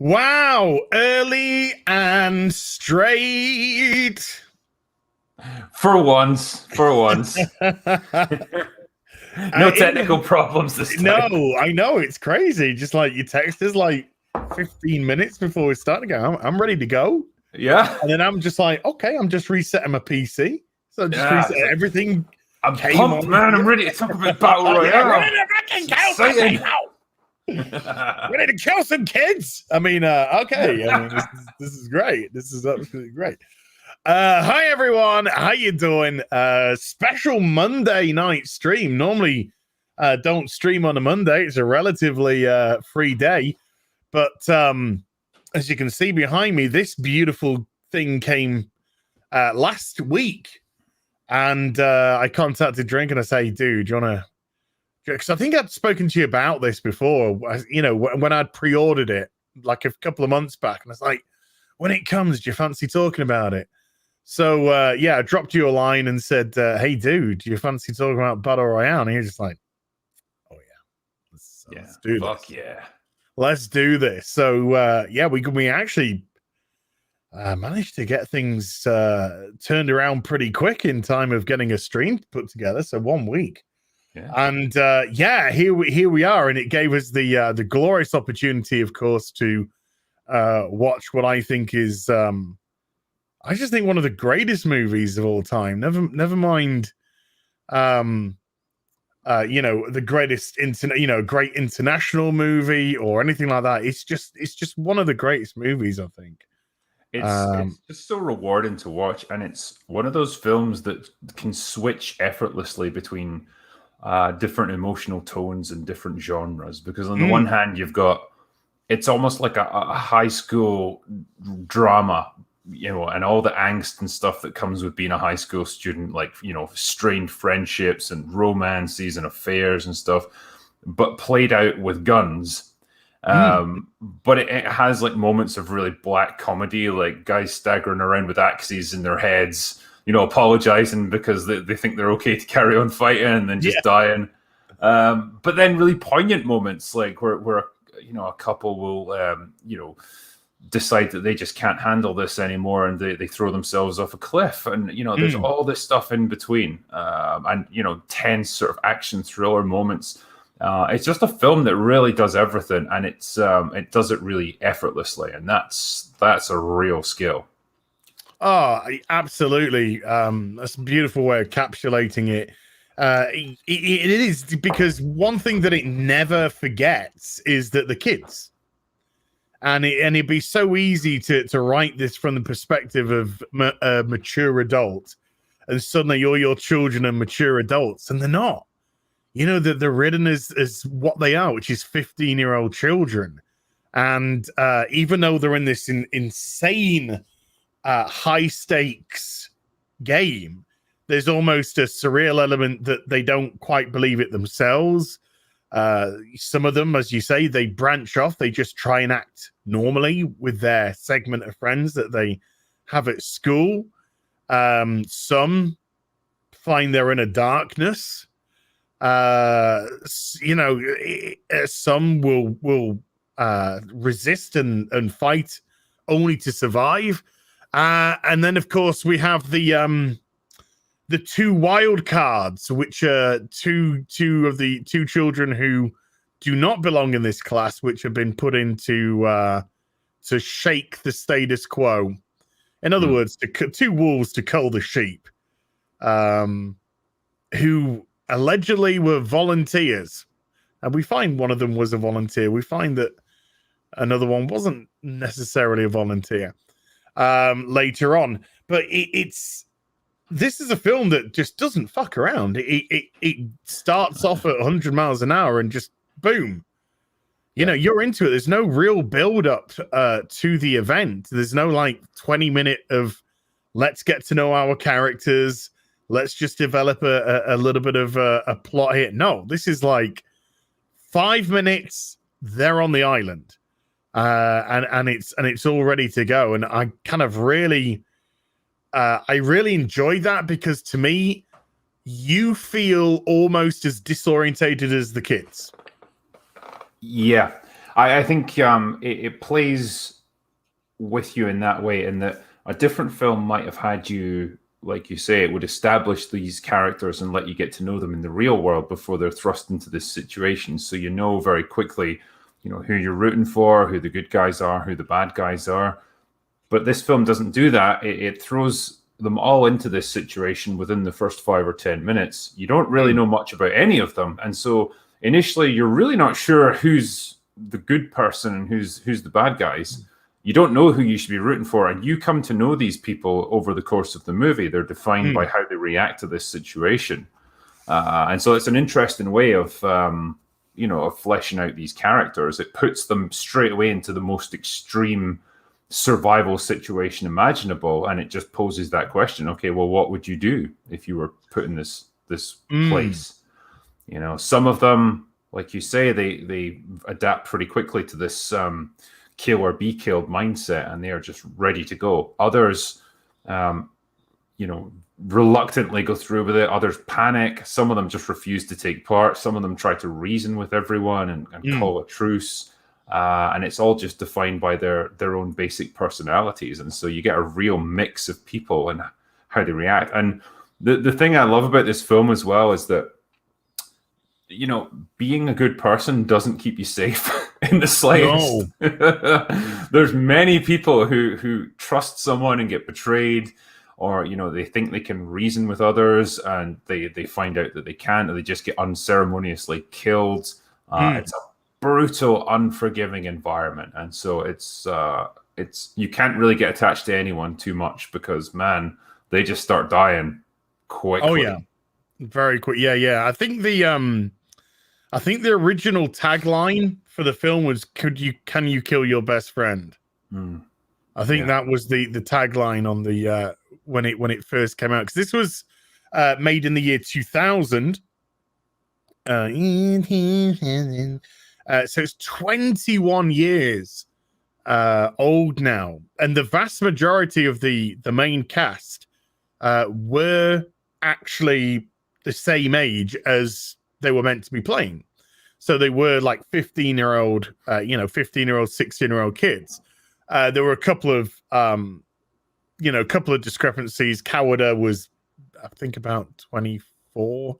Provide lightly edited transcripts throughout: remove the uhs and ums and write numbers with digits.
Wow, early and straight. For once. No technical problems this time. No, I know, it's crazy. Just like you text us like 15 minutes before we start to go, I'm ready to go. Yeah. And then I'm just like, okay, I'm just resetting my PC. So just reset everything. I'm pumped, man. I'm ready to talk about Battle Royale. Ready to fucking kill some people. Ready to kill some kids. I mean, okay. I mean, this is great. This is absolutely great. Hi everyone, how you doing? Special Monday night stream. Normally don't stream on a Monday. It's a relatively free day, but as you can see behind me, this beautiful thing came last week, and I contacted Drink and I say, dude, do you want to, because I think I'd spoken to you about this before, you know, when I'd pre-ordered it like a couple of months back, and I was like, when it comes, do you fancy talking about it? So, yeah, I dropped you a line and said, hey, dude, do you fancy talking about Battle Royale? And he was just like, oh, yeah. Let's do this. Fuck yeah. Let's do this. So, yeah, we actually managed to get things turned around pretty quick in time of getting a stream put together. So 1 week. Yeah. And, yeah, here we are. And it gave us the glorious opportunity, of course, to watch what I think is... I just think one of the greatest movies of all time. Never mind, you know, the greatest great international movie or anything like that. It's just one of the greatest movies, I think. It's just so rewarding to watch, and it's one of those films that can switch effortlessly between different emotional tones and different genres. Because on the one hand, you've got it's almost like a high school drama. You know, and all the angst and stuff that comes with being a high school student, like, you know, strained friendships and romances and affairs and stuff, but played out with guns. But it has like moments of really black comedy, like guys staggering around with axes in their heads, you know, apologizing because they think they're okay to carry on fighting and then just dying. But then really poignant moments, like where you know, a couple will, you know, decide that they just can't handle this anymore and they throw themselves off a cliff, and you know there's all this stuff in between, and you know, tense sort of action thriller moments. It's just a film that really does everything, and it does it really effortlessly, and that's a real skill. Oh, absolutely. That's a beautiful way of encapsulating it. It is, because one thing that it never forgets is that the kids. And it'd be so easy to write this from the perspective of a mature adult, and suddenly all your children are mature adults, and they're not. You know, that they're written as what they are, which is 15-year-old children. And even though they're in this insane high stakes game, there's almost a surreal element that they don't quite believe it themselves. Some of them, as you say, they branch off. They just try and act normally with their segment of friends that they have at school. Some find they're in a darkness. You know, some will resist and fight only to survive. And then, of course, we have the two wild cards, which are two of the two children who do not belong in this class, which have been put into to shake the status quo. In other words, two wolves to cull the sheep, who allegedly were volunteers. And we find one of them was a volunteer. We find that another one wasn't necessarily a volunteer later on. But this is a film that just doesn't fuck around. It starts off at 100 miles an hour and just boom. You know, you're into it. There's no real build up to the event. There's no like 20-minute of let's get to know our characters. Let's just develop a little bit of a plot here. No, this is like 5 minutes. They're on the island, and it's all ready to go. And I kind of really. I really enjoyed that, because to me, you feel almost as disorientated as the kids. Yeah, I think it plays with you in that way, in that a different film might have had you, like you say, it would establish these characters and let you get to know them in the real world before they're thrust into this situation. So you know very quickly, you know, who you're rooting for, who the good guys are, who the bad guys are. But this film doesn't do that. It throws them all into this situation within the first 5 or 10 minutes. You don't really know much about any of them. And so initially, you're really not sure who's the good person and who's the bad guys. You don't know who you should be rooting for. And you come to know these people over the course of the movie. They're defined by how they react to this situation. And so it's an interesting way of, of fleshing out these characters. It puts them straight away into the most extreme survival situation imaginable, and it just poses that question. Okay, well, what would you do if you were put in this place? You know, some of them, like you say, they adapt pretty quickly to this kill or be killed mindset, and they are just ready to go. Others, reluctantly go through with it. Others panic. Some of them just refuse to take part. Some of them try to reason with everyone and call a truce. And it's all just defined by their own basic personalities. And so you get a real mix of people and how they react. And the thing I love about this film as well is that, you know, being a good person doesn't keep you safe in the slightest. No. There's many people who trust someone and get betrayed, or, you know, they think they can reason with others and they find out that they can't, or they just get unceremoniously killed. It's a brutal, unforgiving environment, and so it's you can't really get attached to anyone too much, because man, they just start dying quickly. Oh yeah, very quick. Yeah. I think the original tagline for the film was can you kill your best friend? I think that was the tagline on the when it first came out, because this was made in the year 2000. So it's 21 years old now, and the vast majority of the main cast were actually the same age as they were meant to be playing. So they were like 15-year-old, 15-year-old, 16-year-old kids. There were a couple of discrepancies. Kawada was, I think, about 24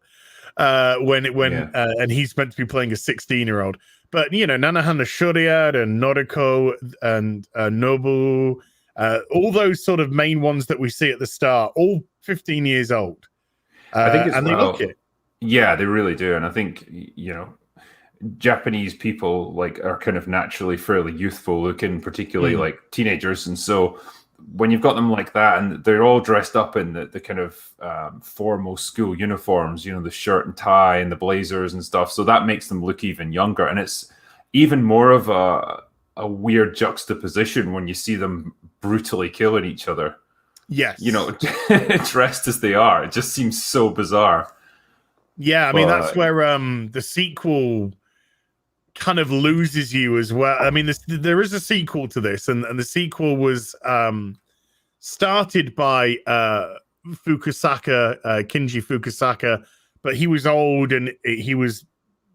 and he's meant to be playing a 16-year-old. But, you know, Nanahana Shuriar and Noriko and Nobu, all those sort of main ones that we see at the start, all 15 years old. I think they look it. Yeah, they really do. And I think, you know, Japanese people are kind of naturally fairly youthful looking, particularly like teenagers. And so when you've got them like that, and they're all dressed up in the kind of formal school uniforms, you know, the shirt and tie and the blazers and stuff, so that makes them look even younger. And it's even more of a weird juxtaposition when you see them brutally killing each other. Yes. You know, dressed as they are. It just seems so bizarre. Yeah, I mean, that's where the sequel kind of loses you as well. I mean, there is a sequel to this, and the sequel was started by Fukusaka, Kinji Fukusaka, but he was old and he was,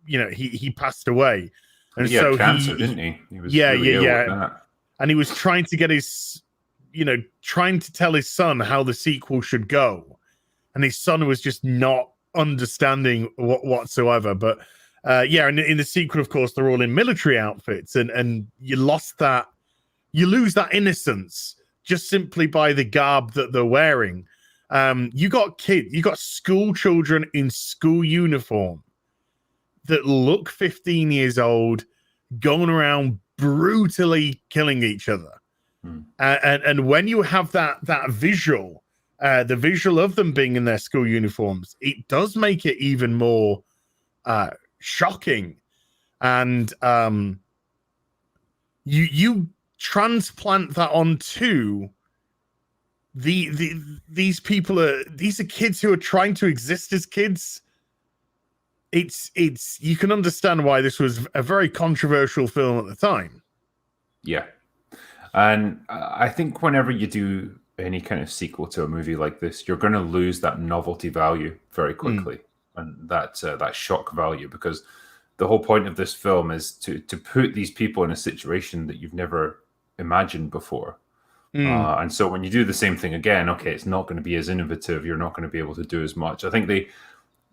you know, he passed away. And he had cancer, didn't he? He was really ill with that. And he was trying to get trying to tell his son how the sequel should go. And his son was just not understanding whatsoever. But and in the sequel, of course, they're all in military outfits, and you lose that innocence just simply by the garb that they're wearing. You got school children in school uniform that look 15 years old, going around brutally killing each other. And when you have that visual, the visual of them being in their school uniforms, it does make it even more shocking. And you transplant that onto these are kids who are trying to exist as kids. It's you can understand why this was a very controversial film at the time. Yeah. And I think whenever you do any kind of sequel to a movie like this, you're going to lose that novelty value very quickly, and that shock value, because the whole point of this film is to put these people in a situation that you've never imagined before. And so when you do the same thing again, okay, it's not going to be as innovative. You're not going to be able to do as much. I think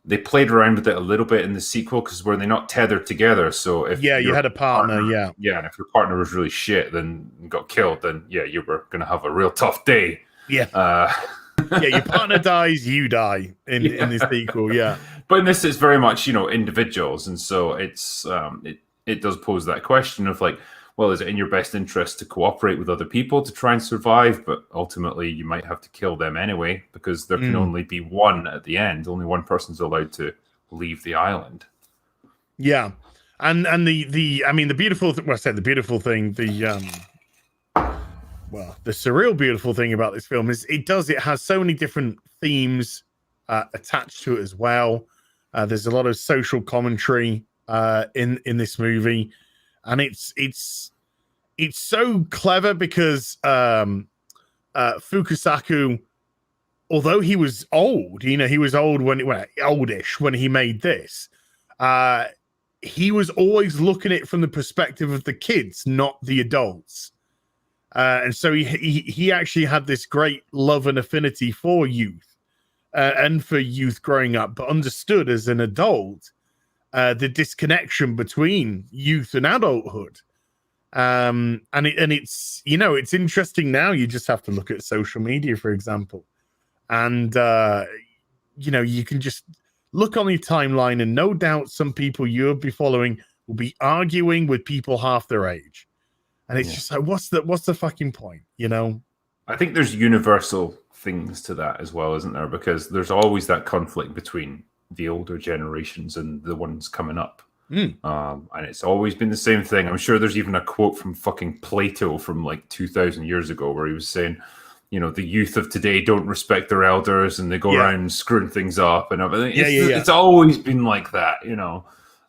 they played around with it a little bit in the sequel because were they not tethered together? So if you had a partner, and if your partner was really shit, then got killed, then you were going to have a real tough day. Yeah, your partner dies, you die in this sequel. Yeah, but in this, it's very much individuals, and so it's it does pose that question of like, well, is it in your best interest to cooperate with other people to try and survive? But ultimately, you might have to kill them anyway because there can only be one at the end. Only one person's allowed to leave the island. Yeah, and the beautiful thing. Well, I said the beautiful thing. The surreal beautiful thing about this film is it has so many different themes attached to it as well. There's a lot of social commentary in this movie. And it's so clever because Fukasaku, although he was old, he was old oldish when he made this. He was always looking at it from the perspective of the kids, not the adults. And so he actually had this great love and affinity for youth and for youth growing up, but understood as an adult the disconnection between youth and adulthood. And it's it's interesting now. You just have to look at social media, for example, and you can just look on your timeline, and no doubt some people you'll be following will be arguing with people half their age, and it's just like, what's the fucking point? I think there's universal things to that as well, isn't there? Because there's always that conflict between the older generations and the ones coming up. And it's always been the same thing. I'm sure there's even a quote from fucking Plato from like 2,000 years ago where he was saying, the youth of today don't respect their elders and they go around screwing things up and everything. It's always been like that,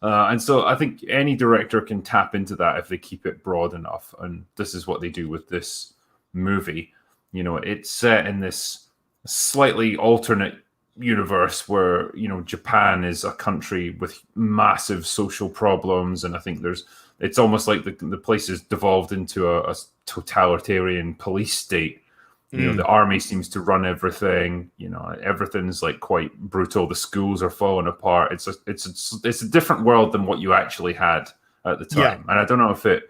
and so I think any director can tap into that if they keep it broad enough. And this is what they do with this movie. It's set in this slightly alternate universe where Japan is a country with massive social problems, and I think it's almost like the place has devolved into a totalitarian police state. The army seems to run everything. Everything's like quite brutal. The schools are falling apart. It's a different world than what you actually had at the time. And I don't know if there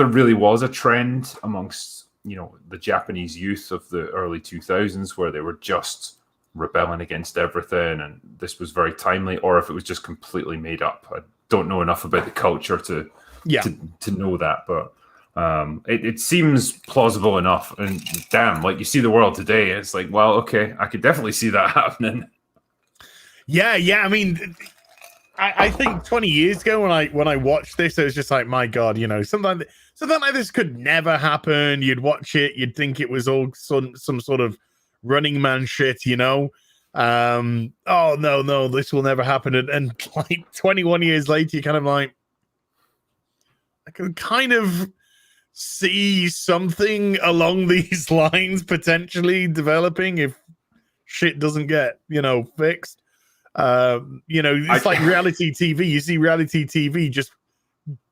really was a trend amongst the Japanese youth of the early 2000s where they were just rebelling against everything, and this was very timely, or if it was just completely made up. I don't know enough about the culture to know that, but it seems plausible enough. And damn, like you see the world today, it's like, well, okay, I could definitely see that happening. I mean, I think 20 years ago when I watched this, it was just like, my God, something like this could never happen. You'd watch it, you'd think it was all some sort of Running Man shit, oh no, this will never happen. And like 21 years later, you're kind of like, I can kind of see something along these lines potentially developing if shit doesn't get, fixed. It's like reality TV. You see reality TV just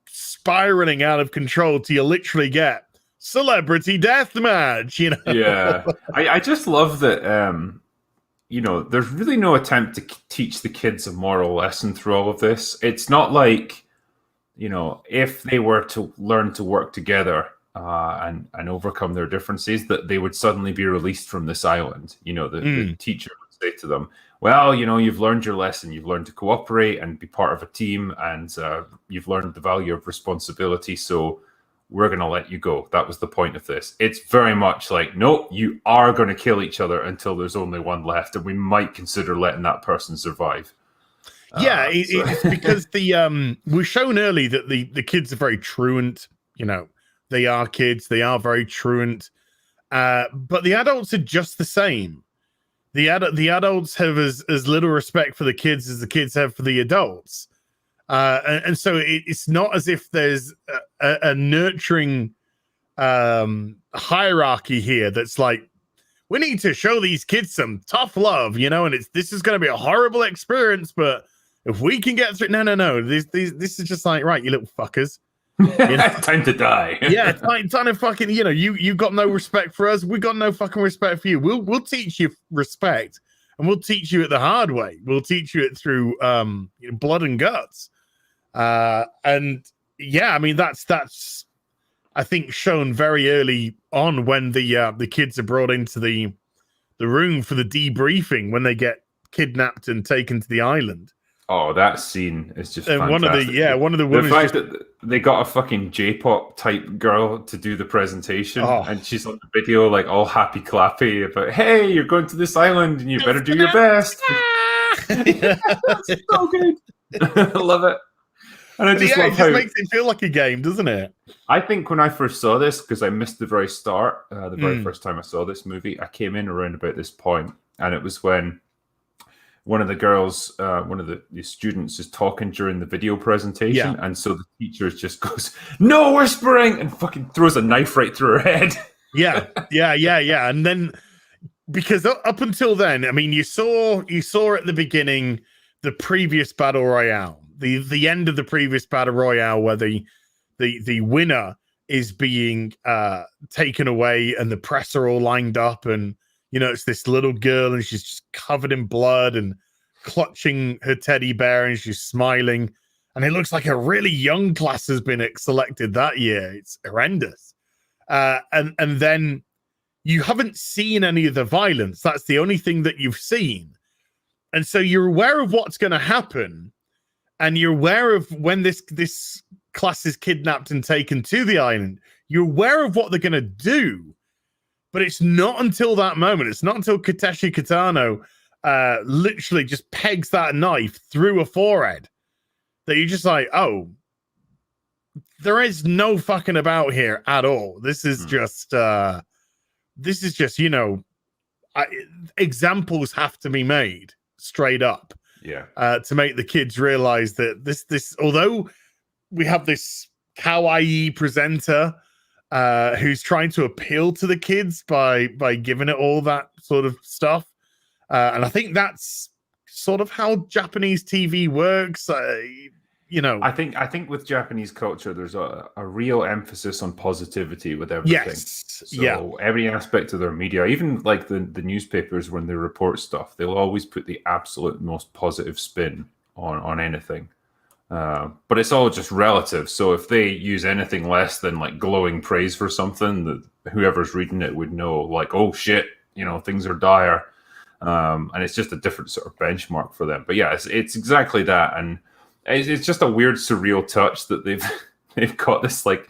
spiraling out of control till you literally get celebrity deathmatch, Yeah, I just love that. There's really no attempt to teach the kids a moral lesson through all of this. It's not like, if they were to learn to work together and overcome their differences, that they would suddenly be released from this island. The teacher would say to them, well, you've learned your lesson. You've learned to cooperate and be part of a team, and you've learned the value of responsibility. So we're going to let you go. That was the point of this. It's very much like, no, you are going to kill each other until there's only one left, and we might consider letting that person survive. It's because we're shown early that the kids are very truant. They are kids. They are very truant. But the adults are just the same. The adults have as little respect for the kids as the kids have for the adults. And so it's not as if there's a nurturing hierarchy here that's like, we need to show these kids some tough love, and this is going to be a horrible experience, but If we can get through, no. This is just like, right, you little fuckers. You know? Time to die. Yeah, time to fucking, you got no respect for us. We got no fucking respect for you. We'll teach you respect, and we'll teach you it the hard way. We'll teach you it through blood and guts. And yeah, I mean that's I think shown very early on when the kids are brought into the room for the debriefing when they get kidnapped and taken to the island. Oh, that scene is just fantastic. One of the women. The fact that they got a fucking J-pop type girl to do the presentation, and she's on the video like all happy clappy about, "Hey, you're going to this island, and you better do your best." Yeah, that's so good. I love it. And I just love it just makes it feel like a game, doesn't it? I think when I first saw this, because I missed the very start, the very first time I saw this movie, I came in around about this point, and it was when one of the girls, one of the students is talking during the video presentation, and so the teacher just goes, "No whispering," and fucking throws a knife right through her head. Yeah. And then, because up until then, I mean, you saw at the beginning the previous battle royale, the end of the previous battle royale, where the winner is being taken away, and the press are all lined up, and it's this little girl, and she's just covered in blood and clutching her teddy bear, and she's smiling. And it looks like a really young class has been selected that year. It's horrendous. And then you haven't seen any of the violence. That's the only thing that you've seen. And so you're aware of what's going to happen. And you're aware of when this class is kidnapped and taken to the island. You're aware of what they're going to do. But it's not until that moment, it's not until Takeshi Kitano literally just pegs that knife through a forehead that you're just like, oh, there is no fucking about here at all. This is just, examples have to be made straight up. Yeah. To make the kids realize that this, although we have this kawaii presenter, who's trying to appeal to the kids by giving it all that sort of stuff. And I think that's sort of how Japanese TV works. I think with Japanese culture, there's a real emphasis on positivity with everything. Yes. So every aspect of their media, even like the newspapers, when they report stuff, they'll always put the absolute most positive spin on anything. But it's all just relative. So if they use anything less than like glowing praise for something, that whoever's reading it would know, like, oh shit, things are dire. And it's just a different sort of benchmark for them. But yeah, it's exactly that. And it's just a weird, surreal touch that they've got this like,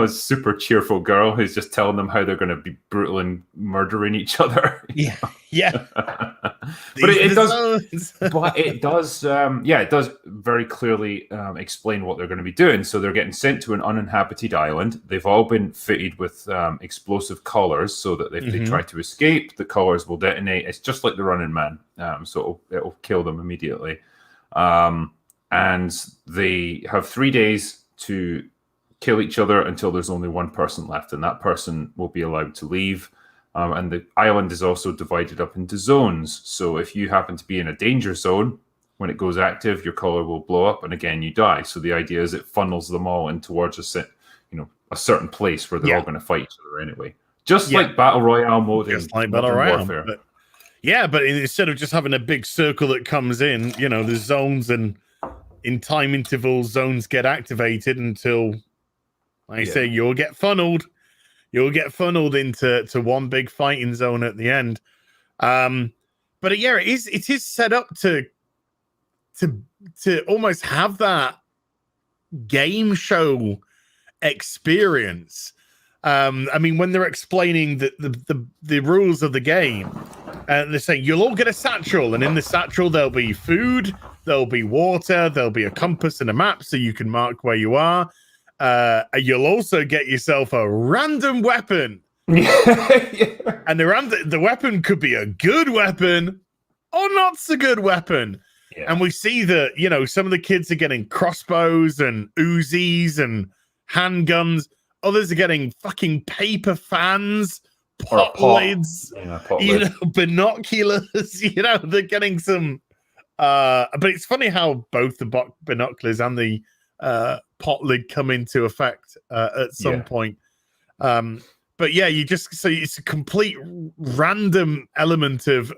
super cheerful girl who's just telling them how they're going to be brutal and murdering each other. Yeah. But it does very clearly explain what they're going to be doing. So they're getting sent to an uninhabited island. They've all been fitted with explosive collars so that if they try to escape, the collars will detonate. It's just like the Running Man. So it'll kill them immediately. And they have 3 days to kill each other until there's only one person left, and that person will be allowed to leave. And the island is also divided up into zones. So if you happen to be in a danger zone, when it goes active, your collar will blow up, and again you die. So the idea is it funnels them all in towards a certain place where they're all going to fight each other anyway. Just like Battle Royale mode, just like Battle Royale. But instead of just having a big circle that comes in, there's zones, and in time intervals, zones get activated until, like I say, you'll get funneled. You'll get funneled into one big fighting zone at the end. But it is set up to almost have that game show experience. I mean, when they're explaining the rules of the game, they're saying you'll all get a satchel, and in the satchel there'll be food, there'll be water, there'll be a compass and a map so you can mark where you are. You'll also get yourself a random weapon. And the weapon could be a good weapon or not so good weapon. Yeah. And we see that, some of the kids are getting crossbows and Uzis and handguns. Others are getting fucking paper fans, pot lids, binoculars. They're getting some But it's funny how both the binoculars and the pot lid come into effect at some point. But yeah, you just so it's a complete random element of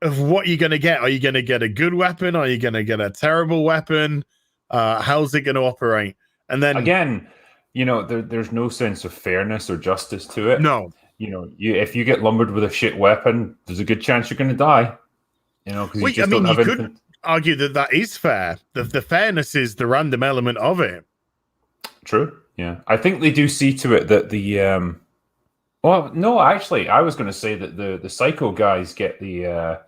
what you're going to get. Are you going to get a good weapon? Are you going to get a terrible weapon? How's it going to operate? And then again, there's no sense of fairness or justice to it. No, if you get lumbered with a shit weapon, there's a good chance you're going to die. Because you just don't have anything. Could argue that is fair. The fairness is the random element of it. True. Yeah, I think they do see to it that the. Well, no, actually, I was going to say that the psycho guys get the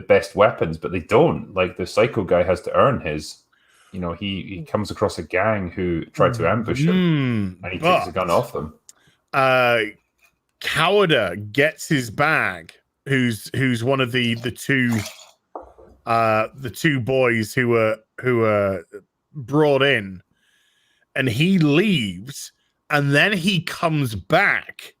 best weapons, but they don't. Like the psycho guy has to earn his. He comes across a gang who tried to ambush him, and he takes a gun off them. Cowarder gets his bag. Who's one of the two boys who were brought in, and he leaves, and then he comes back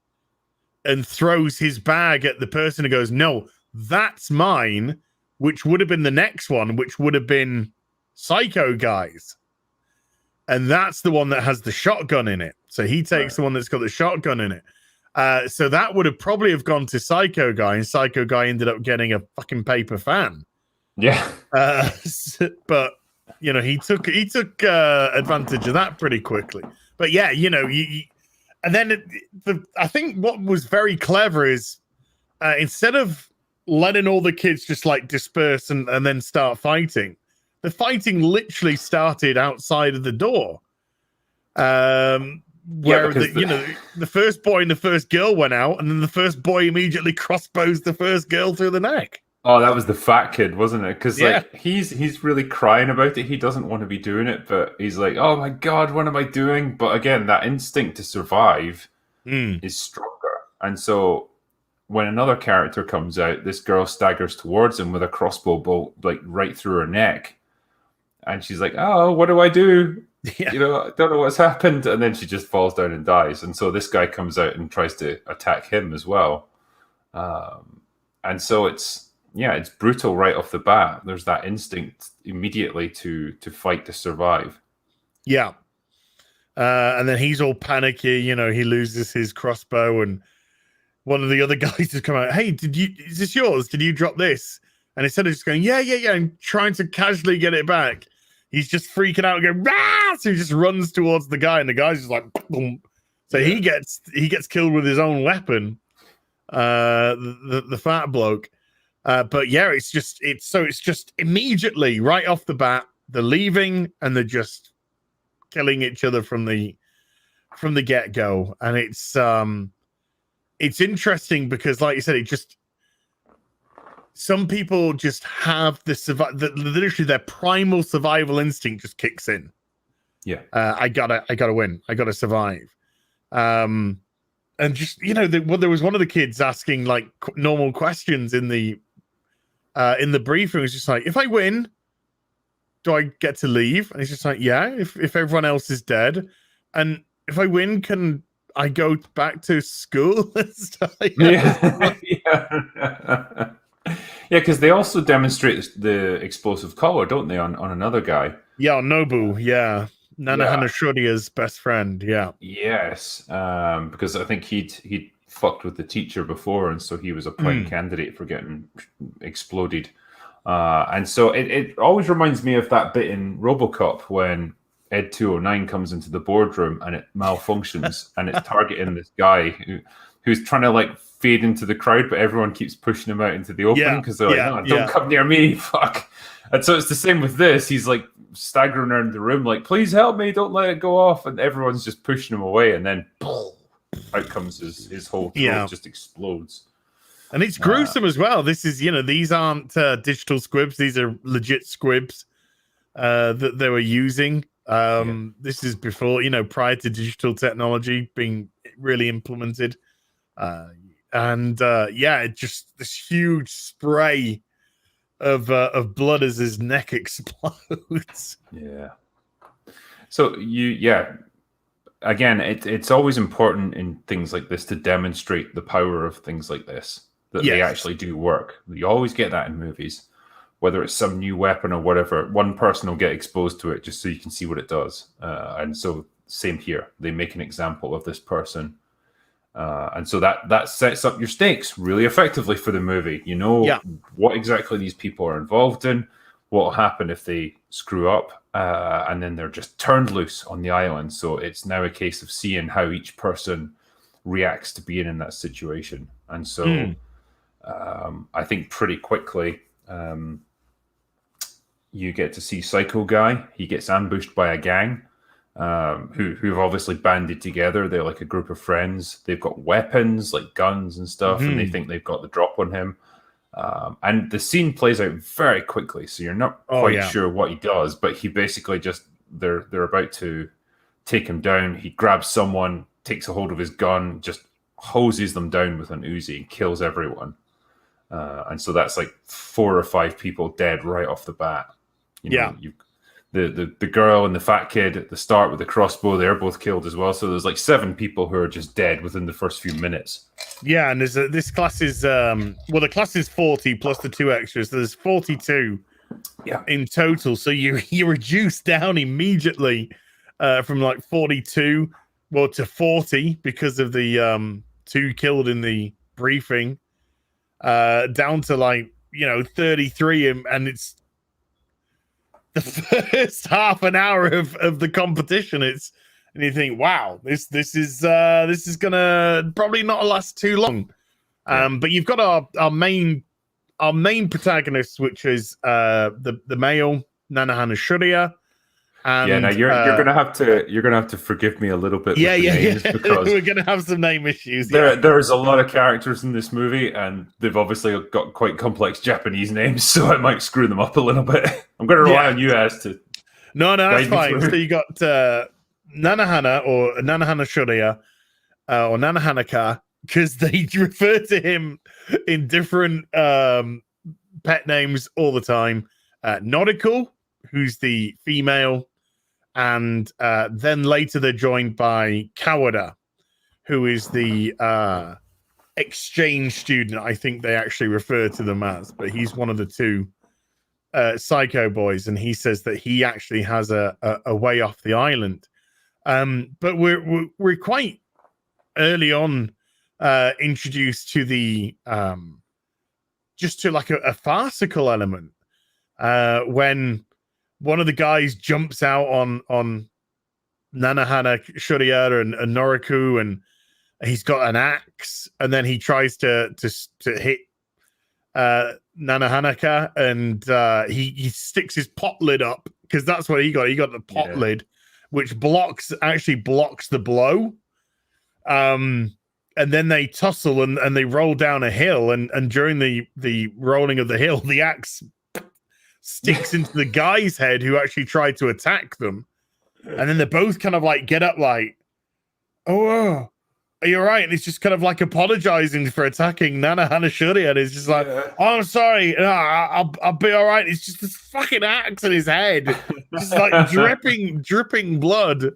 and throws his bag at the person who goes, "No, that's mine," which would have been the next one, which would have been Psycho Guy's. And that's the one that has the shotgun in it. So he takes the one that's got the shotgun in it. So that would have probably have gone to Psycho Guy, and Psycho Guy ended up getting a fucking paper fan. Yeah. But he took advantage of that pretty quickly. But yeah, and then I think what was very clever is instead of letting all the kids just like disperse and then start fighting, the fighting literally started outside of the door. Where the first boy and the first girl went out, and then the first boy immediately crossbows the first girl through the neck. Oh, that was the fat kid, wasn't it? Because like he's really crying about it. He doesn't want to be doing it, but he's like, "Oh my god, what am I doing?" But again, that instinct to survive is stronger, and so when another character comes out, this girl staggers towards him with a crossbow bolt like right through her neck, and she's like, "Oh, what do I do?" I don't know what's happened, and then she just falls down and dies. And so this guy comes out and tries to attack him as well, and so it's brutal right off the bat. There's that instinct immediately to fight to survive. Yeah, and then he's all panicky. He loses his crossbow, and one of the other guys has come out. Hey, is this yours? Did you drop this? And instead of just going, yeah, and trying to casually get it back, he's just freaking out and going, rah! So he just runs towards the guy, and the guy's just like, boom. So he gets killed with his own weapon, the fat bloke. But yeah, it's just immediately right off the bat, they're leaving and they're just killing each other from the get-go. And it's interesting because, like you said, some people just have literally their primal survival instinct just kicks in. Yeah. I gotta win. I gotta survive. And just, there was one of the kids asking like normal questions in the briefing. It was just like, if I win, do I get to leave? And he's just like, yeah, if everyone else is dead. And if I win, can I go back to school and stuff? Yeah, because they also demonstrate the explosive collar, don't they, on another guy? Yeah, Nobu, yeah. Nanohana Shodia's best friend, yeah. Yes, because I think he'd fucked with the teacher before, and so he was a prime candidate for getting exploded. And so it always reminds me of that bit in RoboCop when Ed 209 comes into the boardroom and it malfunctions and it's targeting this guy who's trying to like fade into the crowd, but everyone keeps pushing him out into the open because they're like, "No, don't come near me, fuck." And so it's the same with this. He's like staggering around the room like, "Please help me, don't let it go off," and everyone's just pushing him away, and then out comes his whole throat just explodes. And it's gruesome as well. This is, these aren't digital squibs. These are legit squibs that they were using. This is before, prior to digital technology being really implemented. It just this huge spray of blood as his neck explodes. Yeah. So again, it's always important in things like this to demonstrate the power of things like this. that they actually do work. You always get that in movies, whether it's some new weapon or whatever. One person will get exposed to it just so you can see what it does. And so same here. They make an example of this person. And so that sets up your stakes really effectively for the movie. You know what exactly these people are involved in, what will happen if they screw up, and then they're just turned loose on the island. So it's now a case of seeing how each person reacts to being in that situation. And so I think pretty quickly you get to see Psycho Guy. He gets ambushed by a gang who've obviously banded together. They're like a group of friends. They've got weapons like guns and stuff, and they think they've got the drop on him. And the scene plays out very quickly, so you're not quite sure what he does, but he basically just they're about to take him down. He grabs someone, takes a hold of his gun, just hoses them down with an Uzi and kills everyone. And so that's like 4 or 5 people dead right off the bat. You know, the girl and the fat kid at the start with the crossbow, they're both killed as well. So there's like 7 people who are just dead within the first few minutes. Yeah, and this class is the class is 40 plus the 2 extras. So there's 42 in total. So you reduce down immediately from like 42 to 40 because of the 2 killed in the briefing, down to like 33, and it's the first half an hour of the competition. And you think, wow, this is gonna probably not last too long. But you've got our main protagonist, which is the male Nanohana Shuddersfield. And, now you're gonna have to forgive me a little bit. Names because we're gonna have some name issues. There's a lot of characters in this movie, and they've obviously got quite complex Japanese names, so I might screw them up a little bit. I'm gonna rely on you as to. No, that's fine. So you got Nanohana or Nanohana Shuddersfield or Nanohanaka, because they refer to him in different pet names all the time. Nautical, who's the female, and then later they're joined by Kawada, who is the exchange student. I think they actually refer to them as, but he's one of the 2 psycho boys, and he says that he actually has a way off the island. But we're quite early on introduced to the just to like a farcical element when one of the guys jumps out on Nanohana Shuddersfield and Noriku, and he's got an axe, and then he tries to hit Nanohanaka, and he sticks his pot lid up, because that's what he got. He got the pot lid, which actually blocks the blow. And then they tussle and they roll down a hill, and during the rolling of the hill, the axe sticks into the guy's head who actually tried to attack them. And then they both kind of like get up like, oh, are you all right? And it's just kind of like apologizing for attacking Nanohana Shuddersfield. And it's just like, oh, I'm sorry. No, I'll be all right. It's just this fucking axe in his head. Just like dripping blood.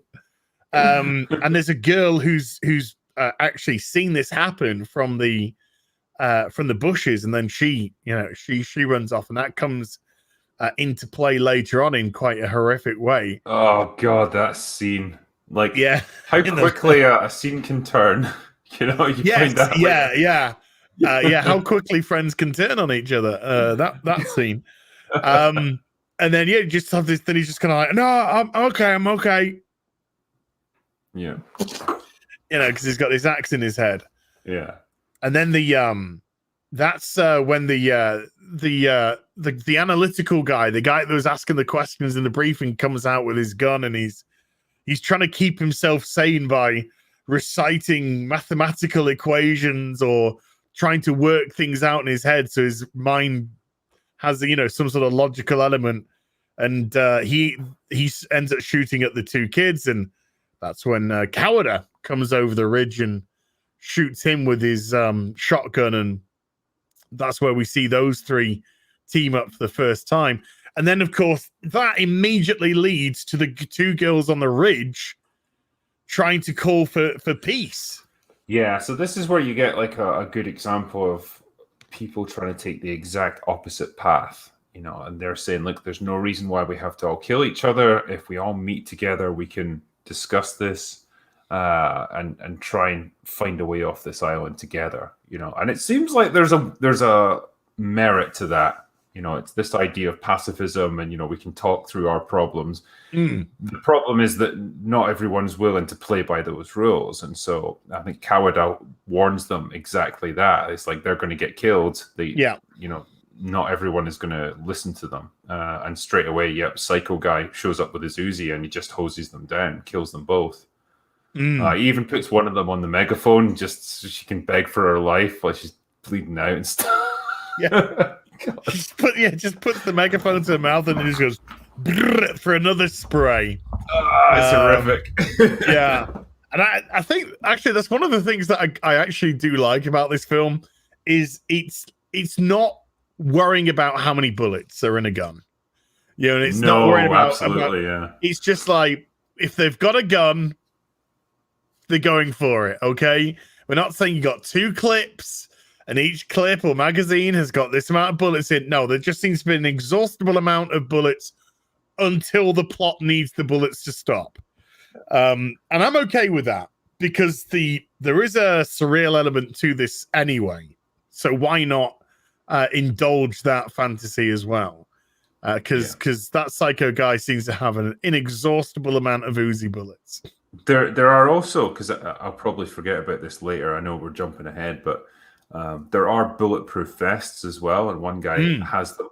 And there's a girl who's actually seen this happen from the bushes, and then she runs off, and that comes into play later on in quite a horrific way. Oh god, that scene! Like, how quickly a scene can turn. You find out. How quickly friends can turn on each other. That scene. And then just have this. Then he's just kind of like, no, I'm okay. Yeah. Because he's got this axe in his head. Yeah. And then that's when the analytical guy, the guy that was asking the questions in the briefing, comes out with his gun, and he's trying to keep himself sane by reciting mathematical equations or trying to work things out in his head, so his mind has some sort of logical element. And he ends up shooting at the 2 kids, and that's when Kawada comes over the ridge and shoots him with his shotgun, and that's where we see those 3 team up for the first time. And then, of course, that immediately leads to the 2 girls on the ridge trying to call for peace. Yeah, so this is where you get like a good example of people trying to take the exact opposite path, you know, and they're saying, look, there's no reason why we have to all kill each other. If we all meet together, we can discuss this and try and find a way off this island together, you know. And it seems like there's a merit to that. You know, it's this idea of pacifism and, you know, we can talk through our problems. The problem is that not everyone's willing to play by those rules. And so I think Kawada warns them exactly that. It's like they're going to get killed. You know, not everyone is going to listen to them. And straight away, Psycho guy shows up with his Uzi and he just hoses them down, kills them both. He even puts one of them on the megaphone just so she can beg for her life while she's bleeding out and stuff. Yeah. just puts the megaphone to her mouth and then just goes for another spray. It's horrific. Yeah. And I think actually that's one of the things that I actually do like about this film is it's not worrying about how many bullets are in a gun. You know, and it's not worrying about it's just like if they've got a gun, they're going for it. Okay. We're not saying you got 2 clips and each clip or magazine has got this amount of bullets in. No, there just seems to be an exhaustible amount of bullets until the plot needs the bullets to stop. And I'm okay with that because there is a surreal element to this anyway. So why not indulge that fantasy as well? Because that psycho guy seems to have an inexhaustible amount of Uzi bullets. There are also, because I'll probably forget about this later. I know we're jumping ahead, but there are bulletproof vests as well, and one guy has them,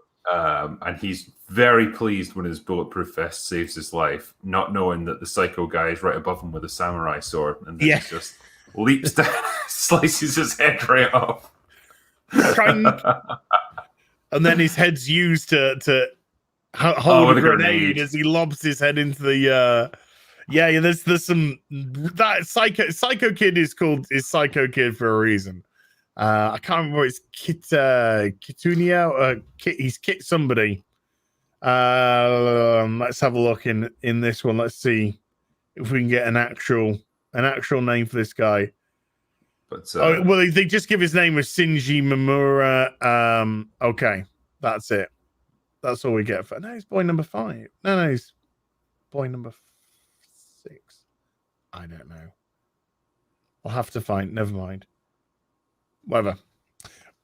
and he's very pleased when his bulletproof vest saves his life, not knowing that the psycho guy is right above him with a samurai sword, and then he just leaps down, slices his head right off. And then his head's used to hold a grenade as he lobs his head into the there's some that psycho kid is psycho kid for a reason. I can't remember. It's Kitunia. He's Kit somebody. Let's have a look in this one. Let's see if we can get an actual name for this guy. But they just give his name as Shinji Mamura. Okay, that's it. That's all we get for. No, he's boy number 5. No, he's boy number 6. I don't know. I'll have to find. Never mind. Whatever.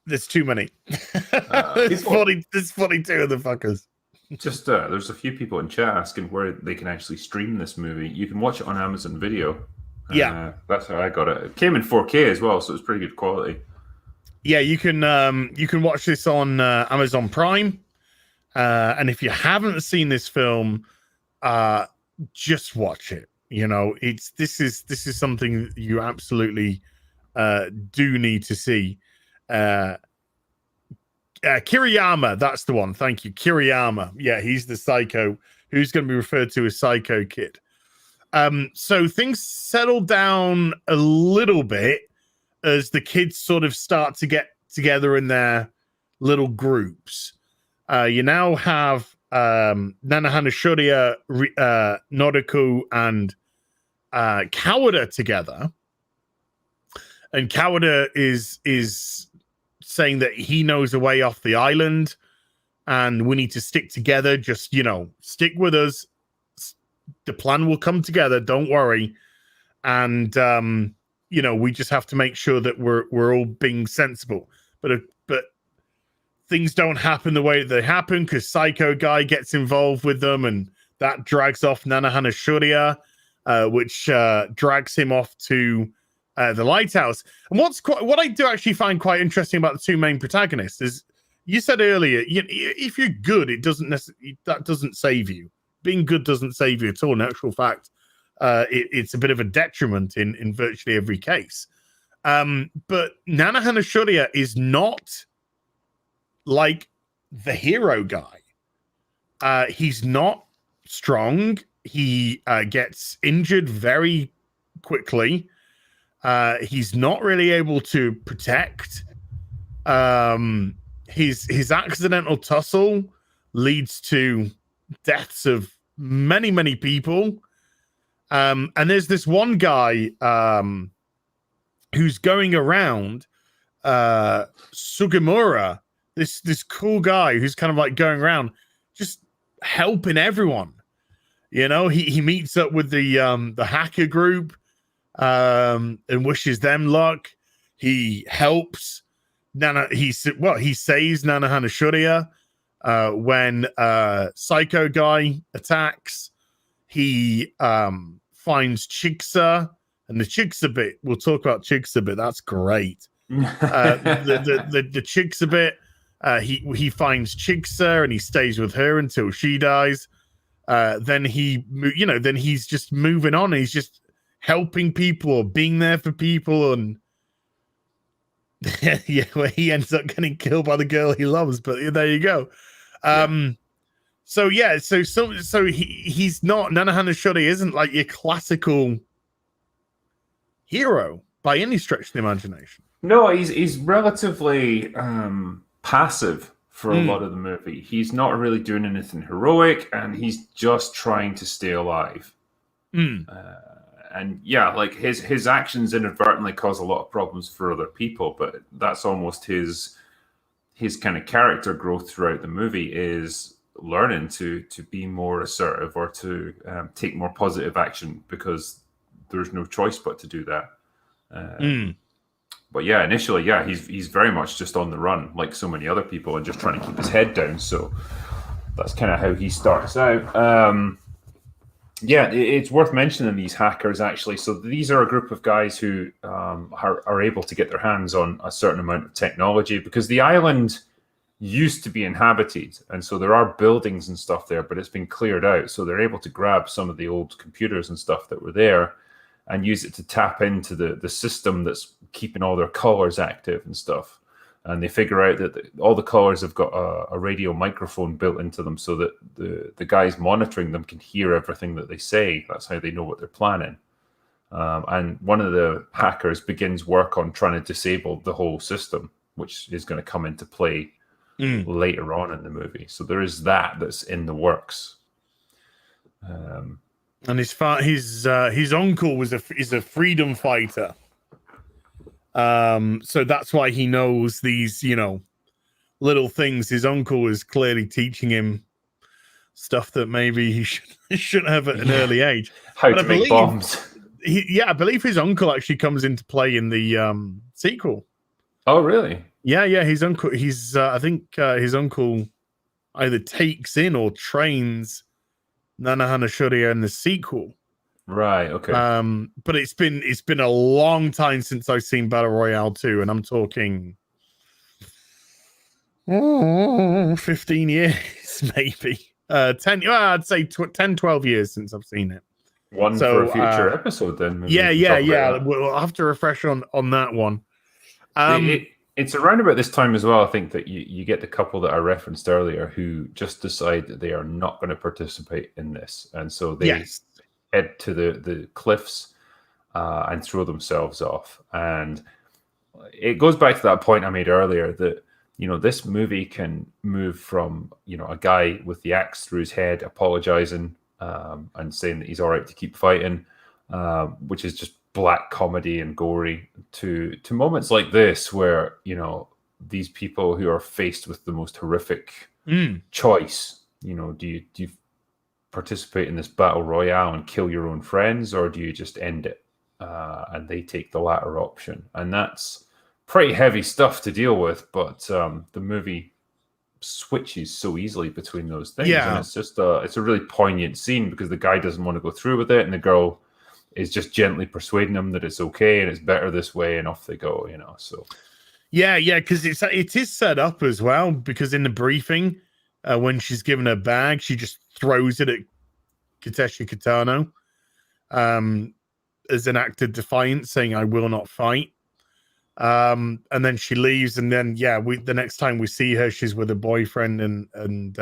There's too many. There's 42 of the fuckers. Just there's a few people in chat asking where they can actually stream this movie. You can watch it on Amazon Video. That's how I got it. It came in 4K as well, so it's pretty good quality. Yeah, you can watch this on Amazon Prime. And if you haven't seen this film, just watch it. You know, this is something you absolutely do need to see. Kiriyama, that's the one. Thank you, Kiriyama. Yeah, he's the psycho who's going to be referred to as Psycho Kid. So things settle down a little bit as the kids sort of start to get together in their little groups. You now have Nanohana Shorya, Noriko, and Kawada together. And Kawada is saying that he knows a way off the island and we need to stick together. Just, you know, stick with us. The plan will come together. Don't worry. And, you know, we just have to make sure that we're all being sensible. But things don't happen the way they happen because Psycho Guy gets involved with them and that drags off Nanohana Shorya, which drags him off to the Lighthouse. And what I do actually find quite interesting about the 2 main protagonists is you said earlier, if you're good, that doesn't save you. Being good doesn't save you at all. In actual fact, it's a bit of a detriment in virtually every case. But Nanohana Shorya is not like the hero guy. He's not strong. He gets injured very quickly. He's not really able to protect. His accidental tussle leads to deaths of many, many people. And there's this one guy who's going around Sugimura, this cool guy who's kind of like going around just helping everyone. You know, he meets up with the hacker group and wishes them luck. He helps he saves Nanohana Shurya when Psycho Guy attacks. He finds Chiksa, and the Chiksa bit, we'll talk about Chiksa bit, that's great. The Chiksa bit, he finds Chiksa and he stays with her until she dies. Then he's just moving on. He's just helping people or being there for people, and yeah, well, he ends up getting killed by the girl he loves. But there you go. So he's not, Nanohana Shurya isn't like your classical hero by any stretch of the imagination. No, he's relatively passive for a lot of the movie. He's not really doing anything heroic, and he's just trying to stay alive. And yeah, like his actions inadvertently cause a lot of problems for other people, but that's almost his kind of character growth throughout the movie, is learning to be more assertive or to take more positive action because there's no choice but to do that. But yeah, initially, he's very much just on the run, like so many other people, and just trying to keep his head down. So that's kind of how he starts out. It's worth mentioning these hackers, actually. So these are a group of guys who are able to get their hands on a certain amount of technology, because the island used to be inhabited, and so there are buildings and stuff there, but it's been cleared out. So they're able to grab some of the old computers and stuff that were there and use it to tap into the system that's keeping all their collars active and stuff. And they figure out that all the collars have got a radio microphone built into them, so that the guys monitoring them can hear everything that they say. That's how they know what they're planning. And one of the hackers begins work on trying to disable the whole system, which is going to come into play later on in the movie. So there is that's in the works. And his uncle is a freedom fighter. So that's why he knows these, little things. His uncle is clearly teaching him stuff that maybe he shouldn't have at an early age. How to make bombs. I believe his uncle actually comes into play in the sequel. Oh, really? Yeah. His uncle. I think his uncle either takes in or trains Nanohana Shurya in the sequel. Right, okay. But it's been a long time since I've seen Battle Royale 2, and I'm talking 15 years, maybe. 10, I'd say 10, 12 years since I've seen it. One for a future episode, then. Yeah. We'll have to refresh on that one. It's around about this time as well, I think, that you get the couple that I referenced earlier who just decide that they are not going to participate in this. And so they head to the cliffs and throw themselves off. And it goes back to that point I made earlier that, this movie can move from, a guy with the axe through his head apologizing and saying that he's all right to keep fighting, which is just black comedy and gory, to moments like this where these people who are faced with the most horrific choice, do you participate in this battle royale and kill your own friends, or do you just end it? And they take the latter option, and that's pretty heavy stuff to deal with, but the movie switches so easily between those things, and it's just it's a really poignant scene because the guy doesn't want to go through with it, and the girl is just gently persuading them that it's okay and it's better this way, and off they go, So because it is set up as well, because in the briefing, when she's given her bag, she just throws it at Kateshi Kitano as an act of defiance, saying, "I will not fight." And then she leaves, and then the next time we see her, she's with a boyfriend, and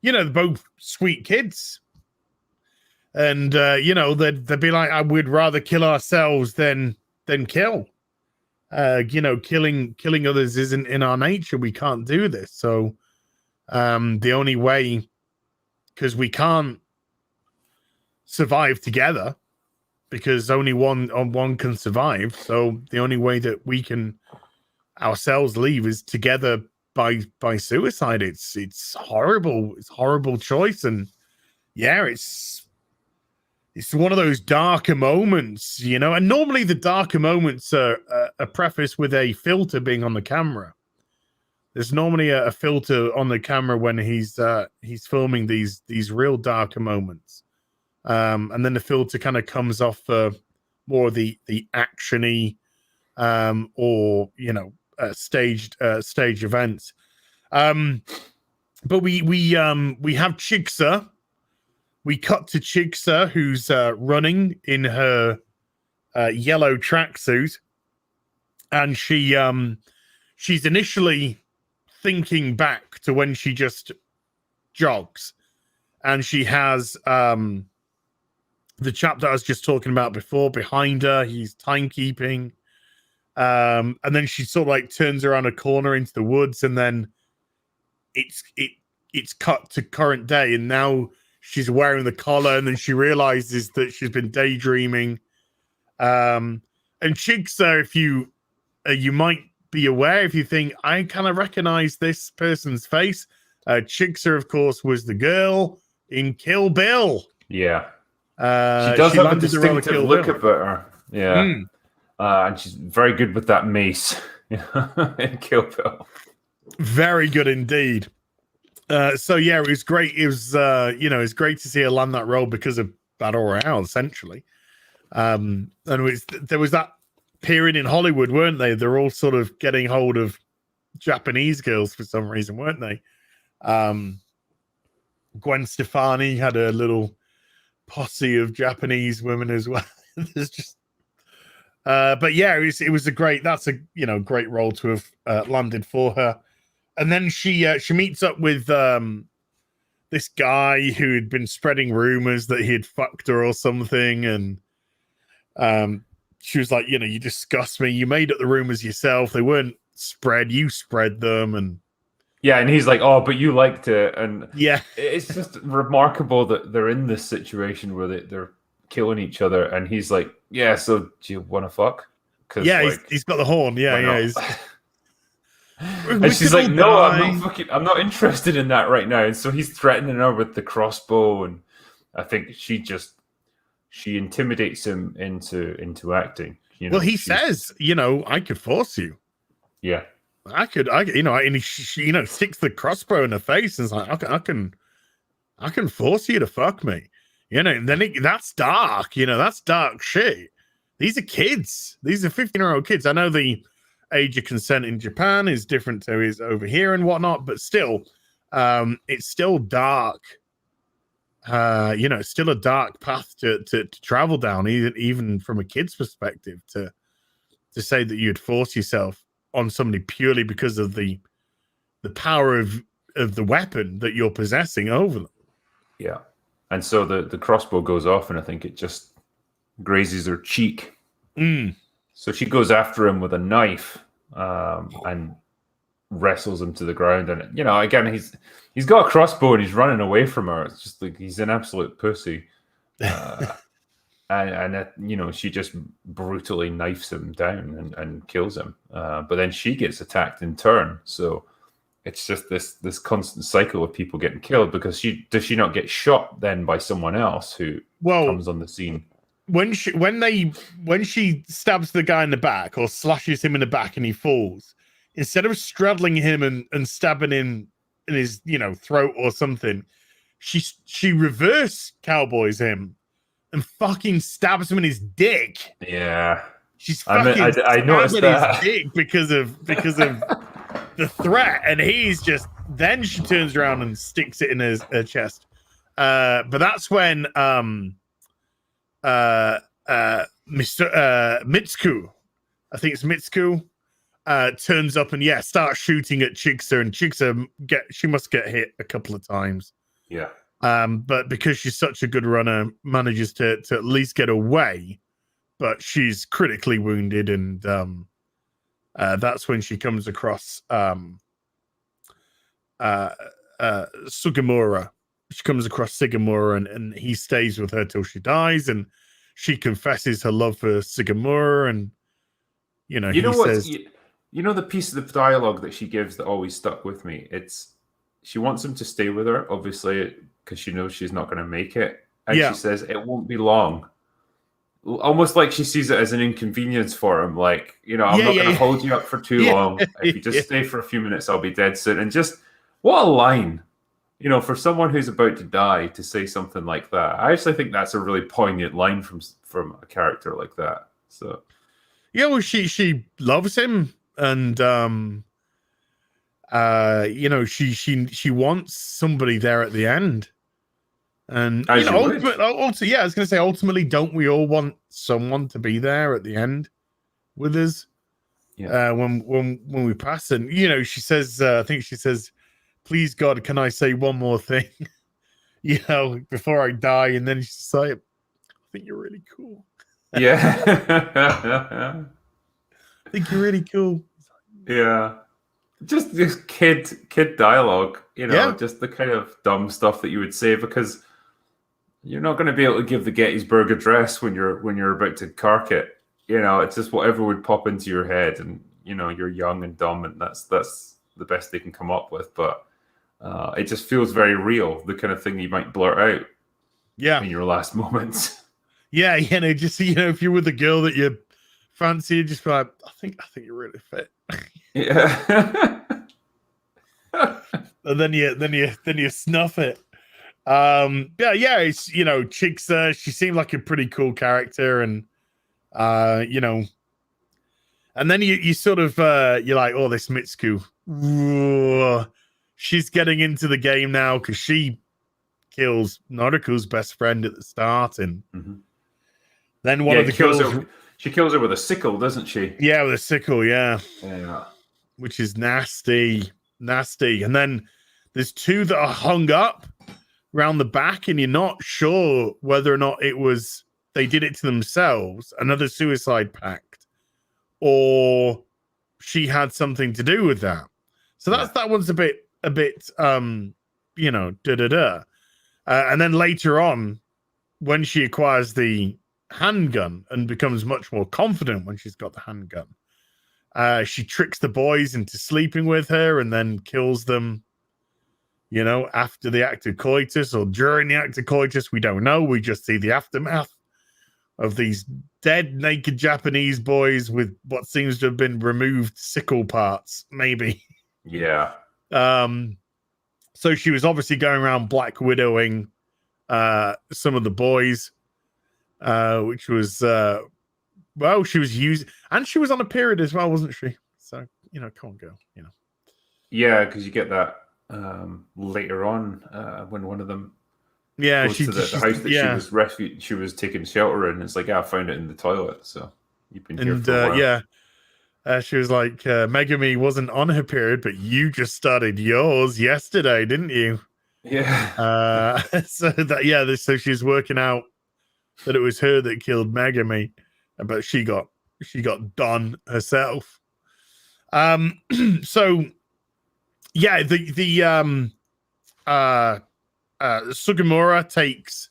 they're both sweet kids. And they'd be like, "We'd rather kill ourselves than kill." Killing others isn't in our nature. We can't do this. So the only way, because we can't survive together, because only one can survive. So the only way that we can ourselves leave is together by suicide. It's horrible. It's a horrible choice, and yeah, it's one of those darker moments, you know. And normally the darker moments are prefaced with a filter being on the camera. There's normally a filter on the camera when he's filming these real darker moments, and then the filter kind of comes off for more of the actiony, or you know, staged events. But we have Chigsa. We cut to Chigsa, who's running in her yellow tracksuit, and she's initially thinking back to when she just jogs, and she has the chap that I was just talking about before behind her. He's timekeeping, and then she sort of like turns around a corner into the woods, and then it's cut to current day, and now she's wearing the collar, and then she realizes that she's been daydreaming. And Chigsa, if you might be aware, if you think, I kind of recognize this person's face. Chigsa, of course, was the girl in Kill Bill. Yeah. She does have a distinctive look about her. Yeah. Mm. And she's very good with that mace in Kill Bill. Very good indeed. So yeah, it was great. It was it's great to see her land that role because of Battle Royale, essentially. And there was that period in Hollywood, weren't they? They're all sort of getting hold of Japanese girls for some reason, weren't they? Gwen Stefani had a little posse of Japanese women as well. There's just but yeah, it was a great great role to have landed for her. And then she meets up with this guy who had been spreading rumors that he had fucked her or something, and she was like, you disgust me. You made up the rumors yourself. They weren't spread. You spread them. And yeah, and he's like, oh, but you liked it. And yeah, it's just remarkable that they're in this situation where they're killing each other, and he's like, yeah, so do you want to fuck? Yeah, he's got the horn. Yeah. And she's like, no, I'm not interested in that right now. And so he's threatening her with the crossbow, and I think she intimidates him into acting. Well, he says, I could force you. Yeah, I could, and she sticks the crossbow in her face and is like, I can force you to fuck me. And then that's dark. That's dark shit. These are kids. These are 15-year-old kids. I know the age of consent in Japan is different to is over here and whatnot, but still, it's still dark. It's still a dark path to travel down, even from a kid's perspective, to say that you'd force yourself on somebody purely because of the power of the weapon that you're possessing over them. Yeah. And so the crossbow goes off, and I think it just grazes her cheek. Mm. So she goes after him with a knife, and wrestles him to the ground. And again, he's got a crossbow and he's running away from her. It's just like he's an absolute pussy. And she just brutally knifes him down and kills him. But then she gets attacked in turn. So it's just this constant cycle of people getting killed, because does she not get shot then by someone else who comes on the scene? When she stabs the guy in the back or slashes him in the back and he falls, instead of straddling him and stabbing him in his throat or something, she reverse cowboys him and fucking stabs him in his dick. Yeah, she's fucking I noticed that. His dick because of the threat, and then she turns around and sticks it in her chest. But that's when Mitsuku, I think it's Mitsuku, turns up and starts shooting at Chigsa, and Chigsa she must get hit a couple of times. Yeah. But because she's such a good runner, manages to at least get away, but she's critically wounded, and that's when she comes across Sugimura. She comes across Sugimura, and he stays with her till she dies, and she confesses her love for Sugimura, and you know he what? says, you know the piece of the dialogue that she gives that always stuck with me. It's she wants him to stay with her, obviously, because she knows she's not going to make it, and she says it won't be long. Almost like she sees it as an inconvenience for him. Like, I'm not going to hold you up for too long. If you just stay for a few minutes, I'll be dead soon. And just what a line, for someone who's about to die to say something like that. I actually think that's a really poignant line from a character like that. So, yeah, well, she loves him, and she wants somebody there at the end. And ultimately, I was going to say, ultimately, don't we all want someone to be there at the end with us? Yeah. When we pass, and she says, I think she says, "Please God, can I say one more thing?" Before I die, and then she's like, "I think you're really cool." Yeah. I think you're really cool. Yeah. Just this kid dialogue, just the kind of dumb stuff that you would say, because you're not going to be able to give the Gettysburg Address when you're about to cark it. It's just whatever would pop into your head, and you're young and dumb, and that's the best they can come up with. But it just feels very real, the kind of thing you might blurt out. Yeah, in your last moments. Yeah, just if you're with a girl that you fancy, you just be like, I think you're really fit. Yeah. And then you snuff it. It's Chicks, she seemed like a pretty cool character, and and then you sort of you're like, oh, this Mitsuko, she's getting into the game now, because she kills Noriko's best friend at the start, and then one of the girls, she kills her with a sickle, doesn't she? Yeah, with a sickle, yeah. Which is nasty. And then there's two that are hung up around the back, and you're not sure whether or not they did it to themselves, another suicide pact, or she had something to do with that. So that one's a bit and then later on, when she acquires the handgun and becomes much more confident when she's got the handgun, she tricks the boys into sleeping with her, and then kills them after the act of coitus or during the act of coitus. We don't know. We just see the aftermath of these dead, naked Japanese boys with what seems to have been removed sickle parts, maybe. Yeah. So she was obviously going around Black Widowing some of the boys, which was, she was using, and she was on a period as well, wasn't she? So, come on, girl, Yeah, because you get that later on when one of them goes to the house that she was taking shelter in. It's like, I found it in the toilet, so you've been here for a while. She was like, Megami wasn't on her period, but you just started yours yesterday, didn't you? Yeah. So she's working out that it was her that killed Megami, but she got done herself. So yeah, the Sugimura takes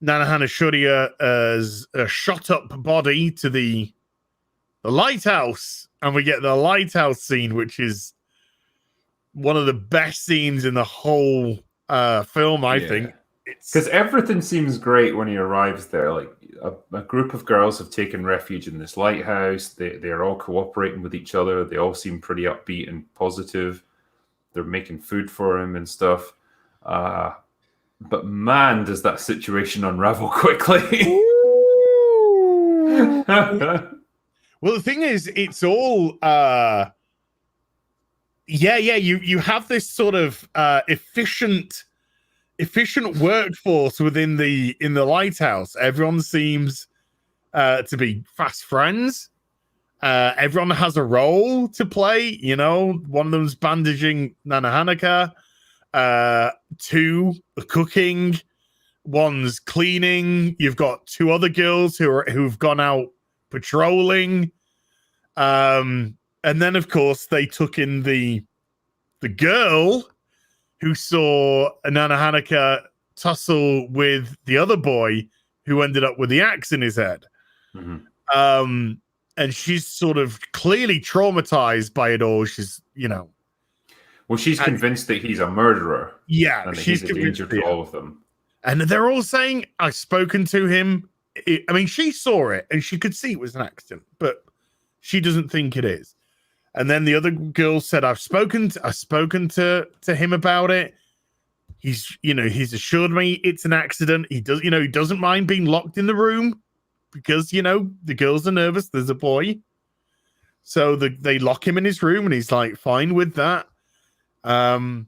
Nanohana Shuriya as a shot up body to the lighthouse, and we get the lighthouse scene, which is one of the best scenes in the whole film, I think. Because everything seems great when he arrives there. Like a group of girls have taken refuge in this lighthouse. They're all cooperating with each other. They all seem pretty upbeat and positive. They're making food for him and stuff. But man, does that situation unravel quickly. Well, the thing is, it's all you have this sort of efficient workforce within in the lighthouse. Everyone seems to be fast friends. Everyone has a role to play. One of them's bandaging Nanohanaka, two are cooking, one's cleaning. You've got two other girls who've gone out patrolling, and then of course they took in the girl who saw Nanohanaka tussle with the other boy who ended up with the axe in his head. And she's sort of clearly traumatized by it all. She's, well, she's convinced that he's a murderer. Yeah, and that she's he's a danger to all of them. And they're all saying, I've spoken to him. I mean, she saw it and she could see it was an accident, but she doesn't think it is. And then the other girl said, I've spoken to him about it. He's assured me it's an accident. He doesn't mind being locked in the room because, the girls are nervous. There's a boy. So they lock him in his room and he's like, fine with that. And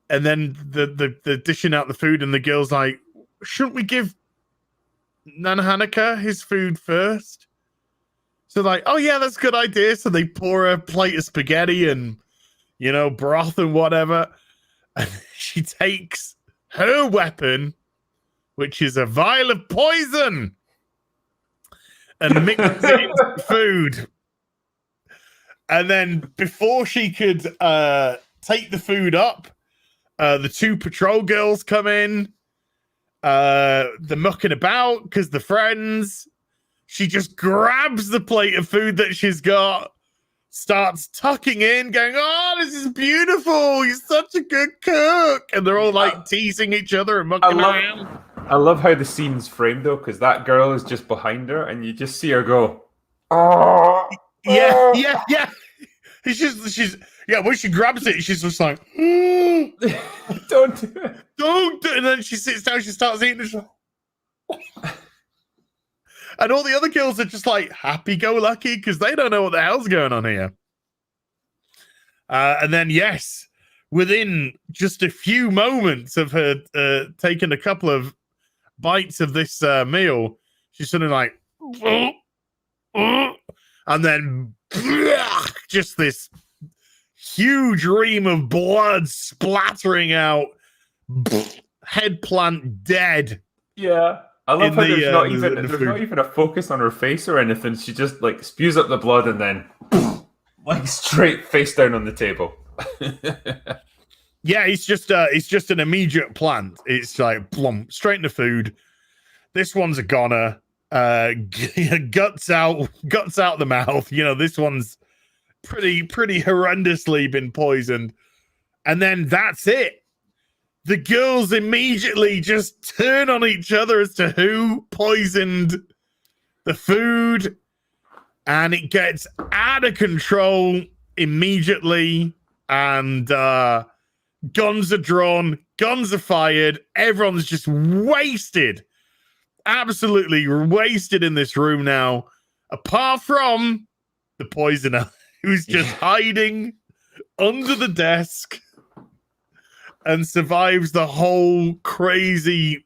then the dishing out the food and the girl's like, shouldn't we give Nana Hanukkah his food first? So like, oh yeah, that's a good idea. So they pour a plate of spaghetti and, broth and whatever. And she takes her weapon, which is a vial of poison, and mixes it into food. And then before she could take the food up, the two patrol girls come in. They're mucking about because they're friends. She just grabs the plate of food that she's got, starts tucking in, going, oh, this is beautiful. You're such a good cook. And they're all like teasing each other and mucking around. I love how the scene's framed, though, because that girl is just behind her and you just see her go, oh. Yeah. She's when she grabs it, she's just like, don't do it. Don't do it. And then she sits down, she starts eating it. And all the other girls are just like happy-go-lucky because they don't know what the hell's going on here. And then, yes, within just a few moments of her taking a couple of bites of this meal, she's sort of like, and then just this huge ream of blood splattering out, head plant dead. Yeah. I love how there's not even a focus on her face or anything. She just like spews up the blood and then like straight face down on the table. Yeah, it's just an immediate plant. It's like plump straight into food. This one's a goner. Guts out the mouth. This one's pretty horrendously been poisoned. And then that's it. The girls immediately just turn on each other as to who poisoned the food, and it gets out of control immediately, and guns are drawn, guns are fired, everyone's just wasted, absolutely wasted in this room now, apart from the poisoner, who's just hiding under the desk and survives the whole crazy,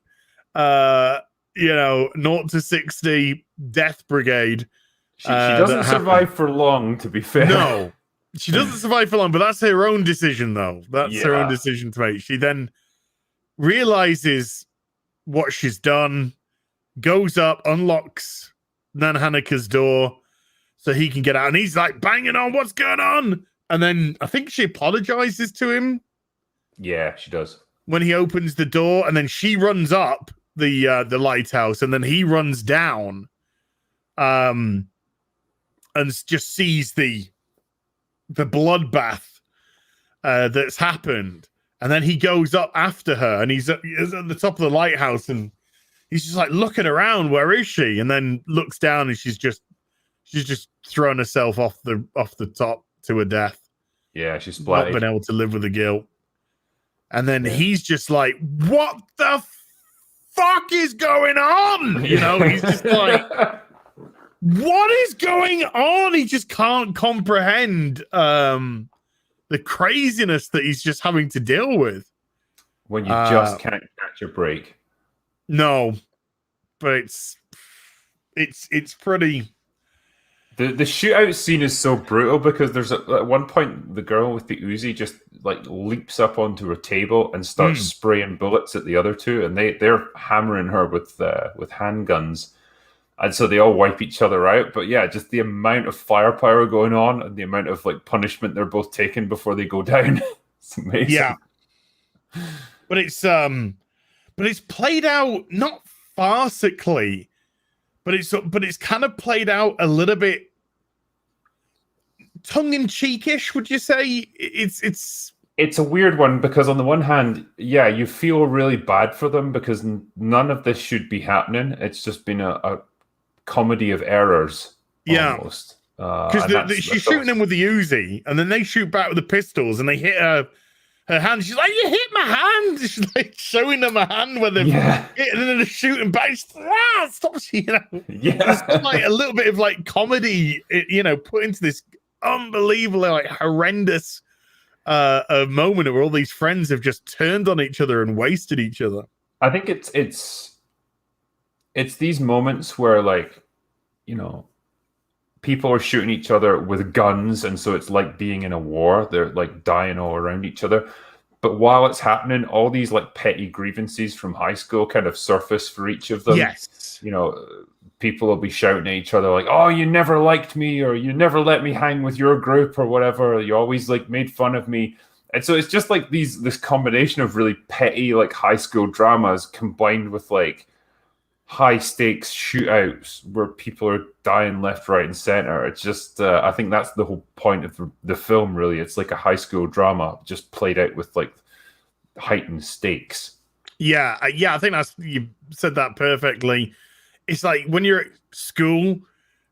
0 to 60 death brigade. She doesn't survive for long, to be fair. No, she doesn't survive for long, but that's her own decision, though. That's her own decision to make. She then realizes what she's done, goes up, unlocks Nan Hanukkah's door so he can get out. And he's like banging on, what's going on? And then I think she apologizes to him. Yeah, she does. When he opens the door, and then she runs up the lighthouse, and then he runs down, and just sees the bloodbath that's happened, and then he goes up after her, and he's at the top of the lighthouse, and he's just like looking around, where is she? And then looks down, and she's just thrown herself off the top to her death. Yeah, she's splatted. Not been able to live with the guilt. And then he's just like, what the fuck is going on? He's just like, what is going on? He just can't comprehend the craziness that he's just having to deal with. When you just can't catch a break. No, but it's pretty... The shootout scene is so brutal because there's at one point the girl with the Uzi just like leaps up onto a table and starts spraying bullets at the other two, and they're hammering her with handguns, and so they all wipe each other out. But yeah, just the amount of firepower going on and the amount of like punishment they're both taking before they go down. It's amazing. Yeah, but it's played out not farcically, but it's kind of played out a little bit tongue-in-cheekish, would you say? It's a weird one, because on the one hand, yeah, you feel really bad for them because none of this should be happening. It's just been a comedy of errors, almost. Because she's shooting them with the Uzi, and then they shoot back with the pistols, and they hit her hand. She's like, "You hit my hand!" She's like showing them a hand where they're hit, and then they're shooting back. She's like, stop! It's like a little bit of like comedy, put into this unbelievably like horrendous a moment where all these friends have just turned on each other and wasted each other. I think it's these moments where, like, people are shooting each other with guns, and so it's like being in a war. They're like dying all around each other. But while it's happening, all these like petty grievances from high school kind of surface for each of them. Yes. People will be shouting at each other like, "Oh, you never liked me," or "You never let me hang with your group," or whatever. "You always like made fun of me." And so it's just like this combination of really petty like high school dramas combined with like high stakes shootouts where people are dying left, right, and center. It's just I think that's the whole point of the film, really. It's like a high school drama just played out with like heightened stakes. Yeah, I think you said that perfectly. It's like when you're at school,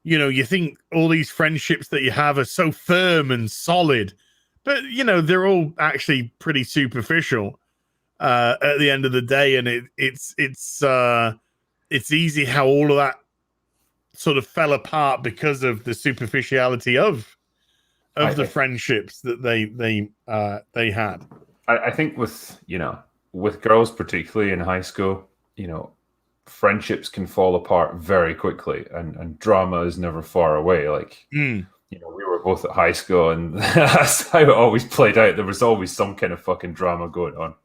you think all these friendships that you have are so firm and solid, but they're all actually pretty superficial at the end of the day, and it's easy how all of that sort of fell apart because of the superficiality of the friendships that they had. I think with girls, particularly in high school, friendships can fall apart very quickly, and drama is never far away. Like, we were both at high school, and that's how it always played out. There was always some kind of fucking drama going on.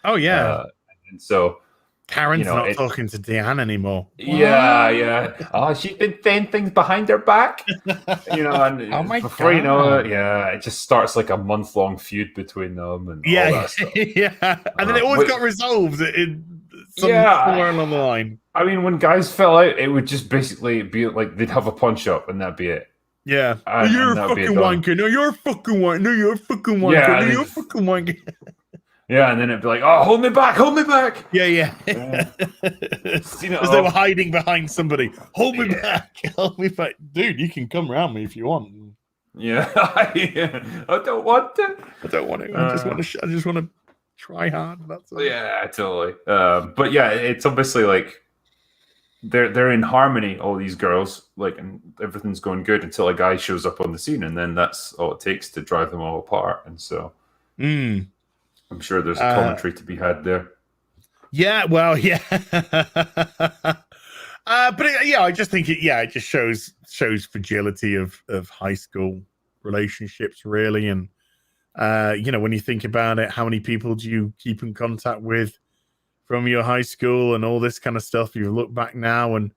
Oh yeah. And so Karen's not talking to Deanne anymore. Yeah. Oh, she's been saying things behind her back. And oh my before God. you know it, it just starts like a month-long feud between them, and all that stuff. And then it always got resolved somewhere along the line. I mean, when guys fell out, it would just basically be like they'd have a punch-up, and that'd be it. Yeah. You're a fucking wanker. No, you're a fucking wanker. No, you're a fucking wanker. Yeah, no, you're a fucking wanker. Yeah, and then it'd be like, "Oh, hold me back, hold me back." Yeah. As they were hiding behind somebody. Hold me back, hold me back, dude. You can come around me if you want. Yeah, I don't want to. I don't want to. I just want to try hard. That's all. Yeah, totally. But yeah, it's obviously like they're in harmony, all these girls, like, and everything's going good until a guy shows up on the scene, and then that's all it takes to drive them all apart. And so. I'm sure there's a commentary to be had there. Yeah, well, yeah. But I just think it just shows fragility of high school relationships, really. And when you think about it, how many people do you keep in contact with from your high school and all this kind of stuff? You look back now, and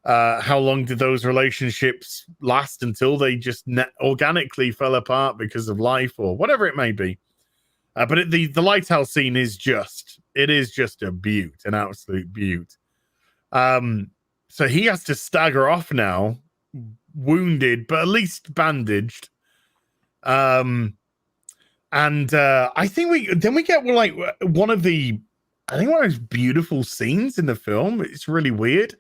how long did those relationships last until they just organically fell apart because of life or whatever it may be? But the Lighthouse scene is just a beaut, an absolute beaut. So he has to stagger off now, wounded, but at least bandaged. And I think we get like one of those beautiful scenes in the film. It's really weird.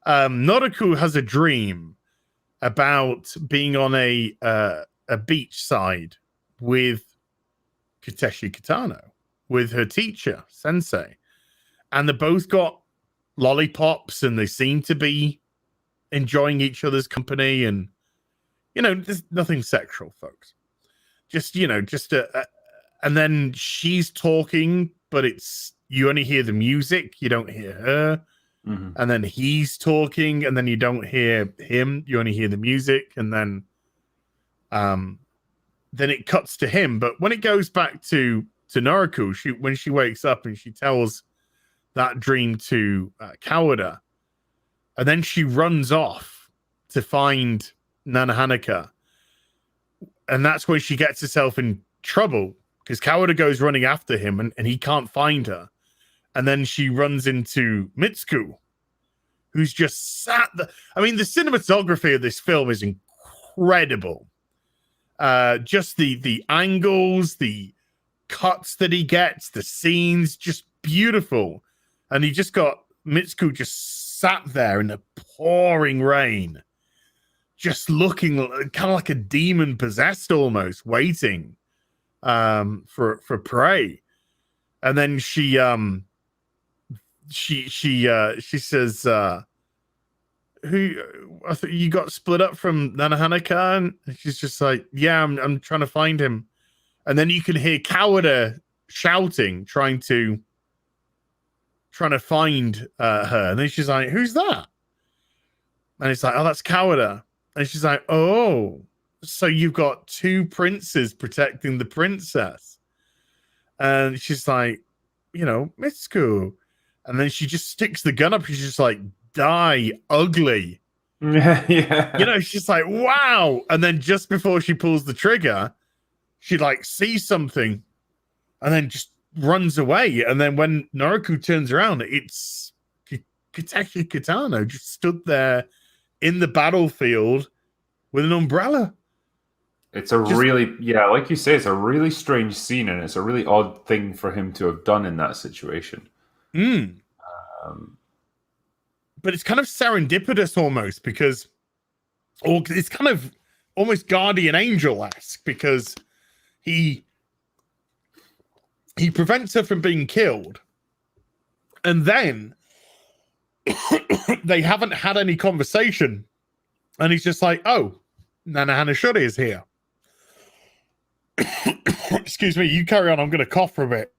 Noriko has a dream about being on a beach side with Kateshi Kitano, with her teacher, Sensei. And they both got lollipops, and they seem to be enjoying each other's company. And, there's nothing sexual, folks. Just and then she's talking, but you only hear the music, you don't hear her. Mm-hmm. And then he's talking, and then you don't hear him, you only hear the music. And then it cuts to him. But when it goes back to Noriko, when she wakes up and she tells that dream to Kawada, and then she runs off to find Nana Hanaka, and that's when she gets herself in trouble because Kawada goes running after him, and he can't find her. And then she runs into Mitsuko, who's just sat there. I mean, the cinematography of this film is incredible. Just the angles, the cuts that he gets, the scenes, just beautiful. And he just got Mitsuko just sat there in the pouring rain, just looking kind of like a demon possessed almost, waiting for prey. And then she says, "Who? I thought you got split up from Nanahanaka?" And she's just like, "Yeah, I'm trying to find him." And then you can hear Kawada shouting, trying to find her. And then she's like, "Who's that?" And it's like, "Oh, that's Kawada." And she's like, "Oh, so you've got two princes protecting the princess." And she's like, "Mitsuko." And then she just sticks the gun up. She's just like, "Die ugly." Yeah. She's like, "Wow." And then just before she pulls the trigger, she like sees something and then just runs away. And then when Noriko turns around, it's Kitachi Kitano just stood there in the battlefield with an umbrella. It's really, like you say, it's a really strange scene, and it's a really odd thing for him to have done in that situation. But it's kind of serendipitous almost, because, or it's kind of almost guardian angel-esque, because he prevents her from being killed, and then they haven't had any conversation, and he's just like, "Oh, Nana Hanashuri is here." Excuse me, you carry on. I'm going to cough for a bit.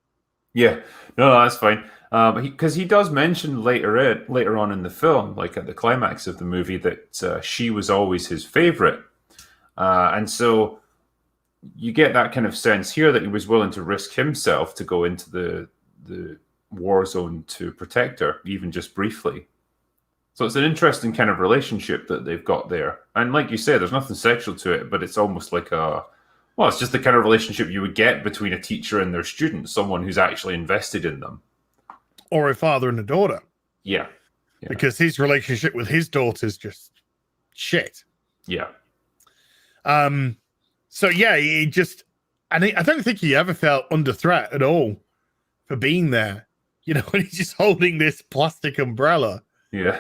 Yeah, no, that's fine. Because he does mention later on in the film, like at the climax of the movie, that she was always his favorite, and so you get that kind of sense here that he was willing to risk himself to go into the war zone to protect her, even just briefly. So it's an interesting kind of relationship that they've got there. And like you say, there's nothing sexual to it, but it's almost like it's just the kind of relationship you would get between a teacher and their student, someone who's actually invested in them. Or a father and a daughter. Yeah. Because his relationship with his daughter's just shit. Yeah. So yeah, he just, and I don't think he ever felt under threat at all for being there. When he's just holding this plastic umbrella. Yeah.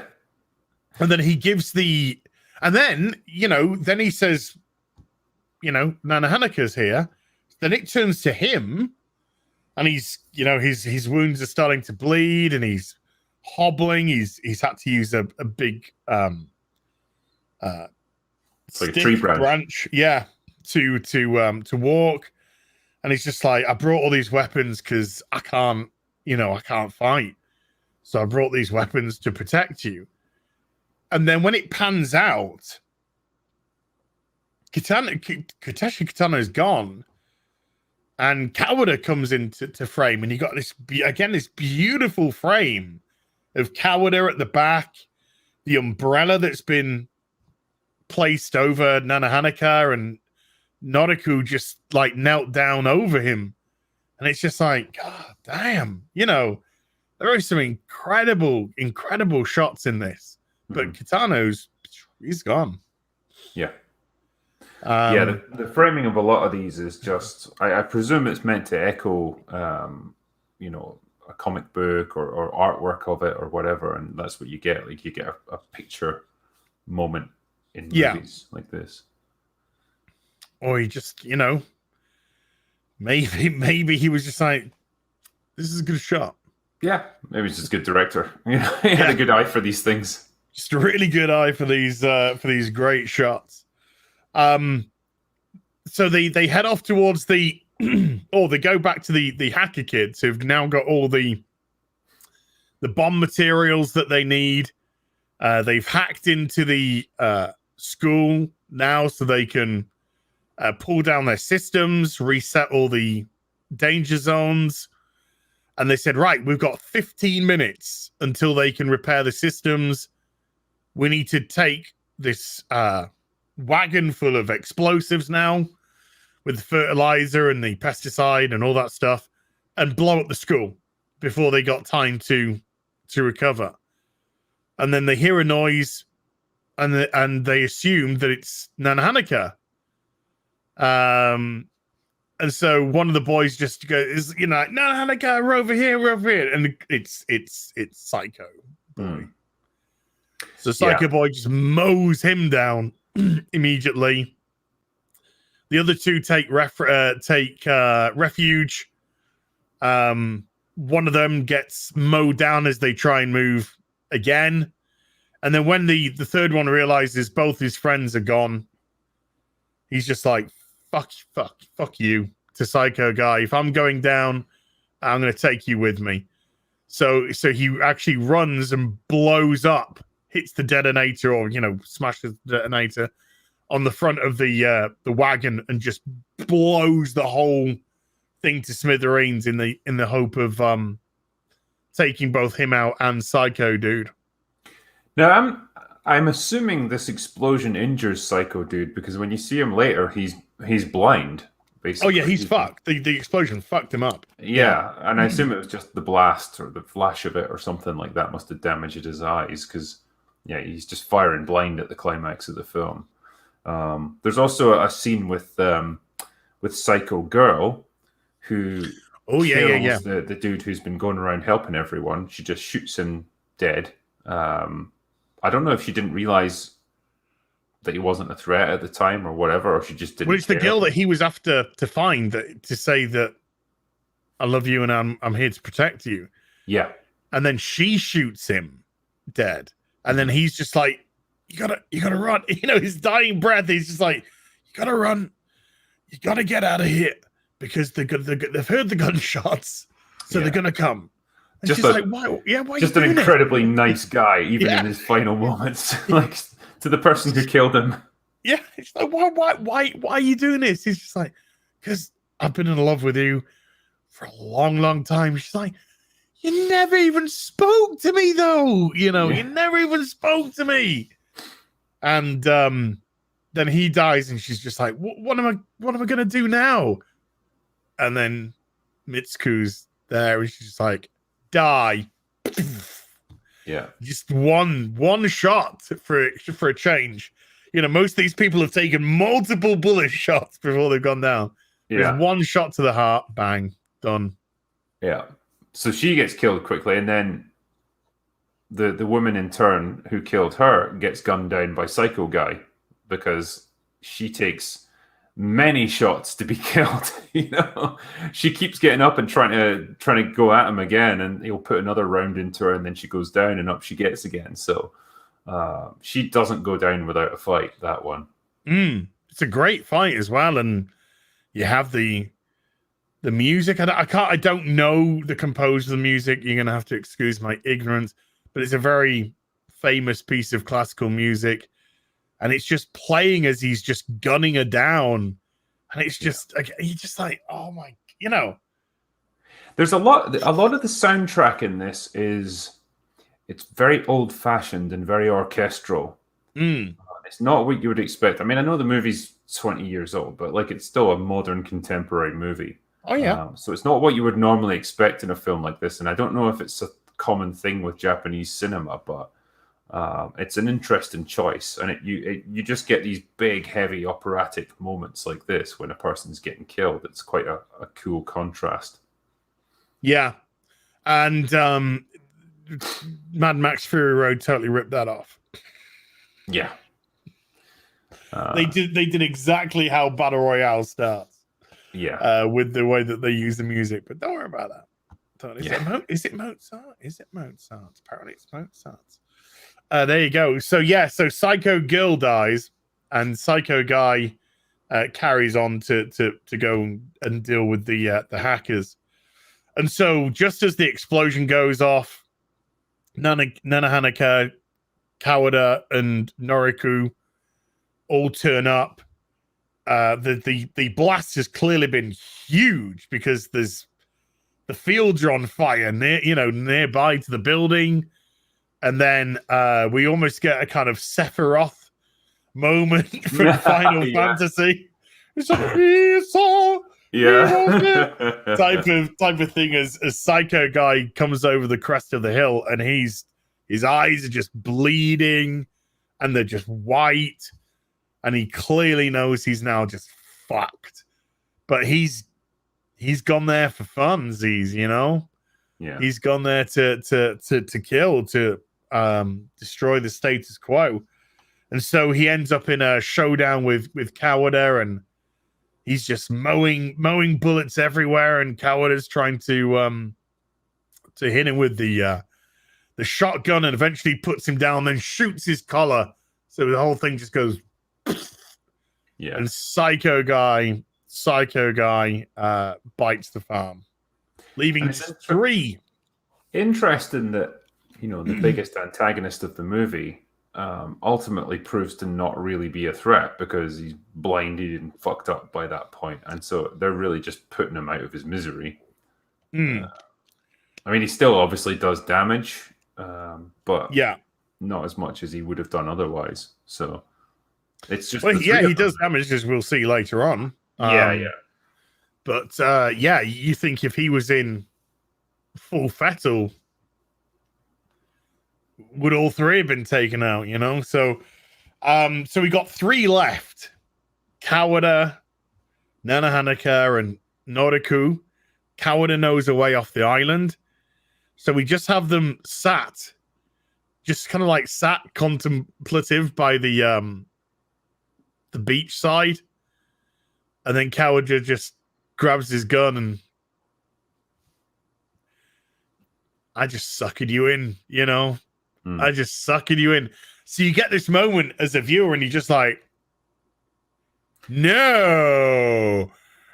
And then he gives and then he says, Nana Hanaka's here. Then it turns to him, and he's, his wounds are starting to bleed, and he's hobbling. He's had to use a big it's like a tree branch. Yeah, to walk. And he's just like, "I brought all these weapons because I can't fight. So I brought these weapons to protect you." And then when it pans out, Kitachi Kitano's gone, and Kawada comes into frame, and you got this beautiful frame of Kawada at the back, the umbrella that's been placed over Nanahanaka, and Noriko just like knelt down over him, and it's just like, God damn, there are some incredible shots in this. But Kitano's, he's gone. Yeah. The framing of a lot of these is just, I presume it's meant to echo, a comic book or artwork of it or whatever, and that's what you get. Like, you get a picture moment in movies like this. Or he just, maybe he was just like, "This is a good shot." Yeah, maybe he's just a good director. He had a good eye for these things. Just a really good eye for these great shots. So they head off towards they go back to the hacker kids who've now got all the bomb materials that they need. They've hacked into the school now, so they can pull down their systems, reset all the danger zones. And they said, "Right, we've got 15 minutes until they can repair the systems. We need to take this wagon full of explosives now, with fertilizer and the pesticide and all that stuff, and blow up the school before they got time to recover." and then they hear a noise, and they assume that it's Nanahanaka. And so one of the boys just goes, like, Nanahanaka, we're over here, and it's Psycho Boy. So Psycho Boy just mows him down immediately. The other two take refuge. One of them gets mowed down as they try and move again. And then when the third one realizes both his friends are gone, he's just like, fuck you to Psycho Guy. If I'm going down, I'm going to take you with me. So he actually runs and blows up, hits the detonator, or, smashes the detonator on the front of the wagon, and just blows the whole thing to smithereens in the hope of taking both him out and Psycho Dude. Now I'm assuming this explosion injures Psycho Dude, because when you see him later, he's blind, basically. Oh yeah, he's fucked. The explosion fucked him up. Yeah, and I assume it was just the blast or the flash of it or something like that must have damaged his eyes, because he's just firing blind at the climax of the film. There's also a scene with Psycho Girl, who kills the dude who's been going around helping everyone. She just shoots him dead. I don't know if she didn't realize that he wasn't a threat at the time or whatever, or she just didn't. Well, it's the girl that he was after to find, to say that I love you and I'm here to protect you. Yeah. And then she shoots him dead. And then he's just like, you gotta run. His dying breath, he's just like, you gotta run. You gotta get out of here, because they've heard the gunshots, so they're gonna come. And just she's like, why? Yeah, why? Just an incredibly nice guy, even in his final moments, like to the person who killed him. Yeah, it's like, why are you doing this? He's just like, because I've been in love with you for a long, long time. She's like, you never even spoke to me, though. You never even spoke to me. And then he dies, and she's just like, what am I gonna do now? And then Mitsuku's there, and she's just like, die. Yeah, just one shot for a change. Most of these people have taken multiple bullet shots before they've gone down. There's one shot to the heart, bang, done. Yeah. So she gets killed quickly, and then the woman in turn who killed her gets gunned down by Psycho Guy, because she takes many shots to be killed. She keeps getting up and trying to go at him again, and he'll put another round into her, and then she goes down, and up she gets again. So she doesn't go down without a fight, that one. It's a great fight as well, and you have the music. I don't know the composer of the music. You're gonna have to excuse my ignorance, but it's a very famous piece of classical music. And it's just playing as he's just gunning her down. And it's just, you're just like, oh my, There's a lot of the soundtrack in this it's very old fashioned and very orchestral. It's not what you would expect. I mean, I know the movie's 20 years old, but it's still a modern contemporary movie. Oh yeah. So it's not what you would normally expect in a film like this. And I don't know if it's a common thing with Japanese cinema, but it's an interesting choice, and you just get these big, heavy, operatic moments like this when a person's getting killed. It's quite a cool contrast. Yeah, and Mad Max Fury Road totally ripped that off. Yeah, they did exactly how Battle Royale starts. Yeah, with the way that they use the music, but don't worry about that. Is it Mozart? Apparently it's Mozart. There you go. So Psycho Girl dies, and Psycho Guy carries on to go and deal with the hackers. And so just as the explosion goes off, Nanahanaka, Kawada, and Noriku all turn up. The blast has clearly been huge, because the fields are on fire nearby to the building. And then we almost get a kind of Sephiroth moment from Final Fantasy. It's type of thing as Psycho Guy comes over the crest of the hill, and he's His eyes are just bleeding and they're just white. And he clearly knows he's now just fucked. But he's gone there for funsies, you know? Yeah. He's gone there to kill, to destroy the status quo. And so he ends up in a showdown with Kawada, and he's just mowing bullets everywhere, and Kawada's trying to hit him with the shotgun, and eventually puts him down, then shoots his collar. So the whole thing just goes. Yeah. And Psycho Guy bites the farm, leaving three. Interesting that, you know, the biggest antagonist of the movie ultimately proves to not really be a threat because he's blinded and fucked up by that point. And so they're really just putting him out of his misery. I mean, he still obviously does damage, but not as much as he would have done otherwise. So it's just he does damage, as we'll see later on. But you think if he was in full fettle, would all three have been taken out? You know, so we got three left: Kawada, Nanahanaka, and Noriku. Kawada knows a way off the island, so we just have them sat contemplative by the beach side, and then Kawada just grabs his gun and I just suckered you in, you know. I just suckered you in. So you get this moment as a viewer, and you're just like, no,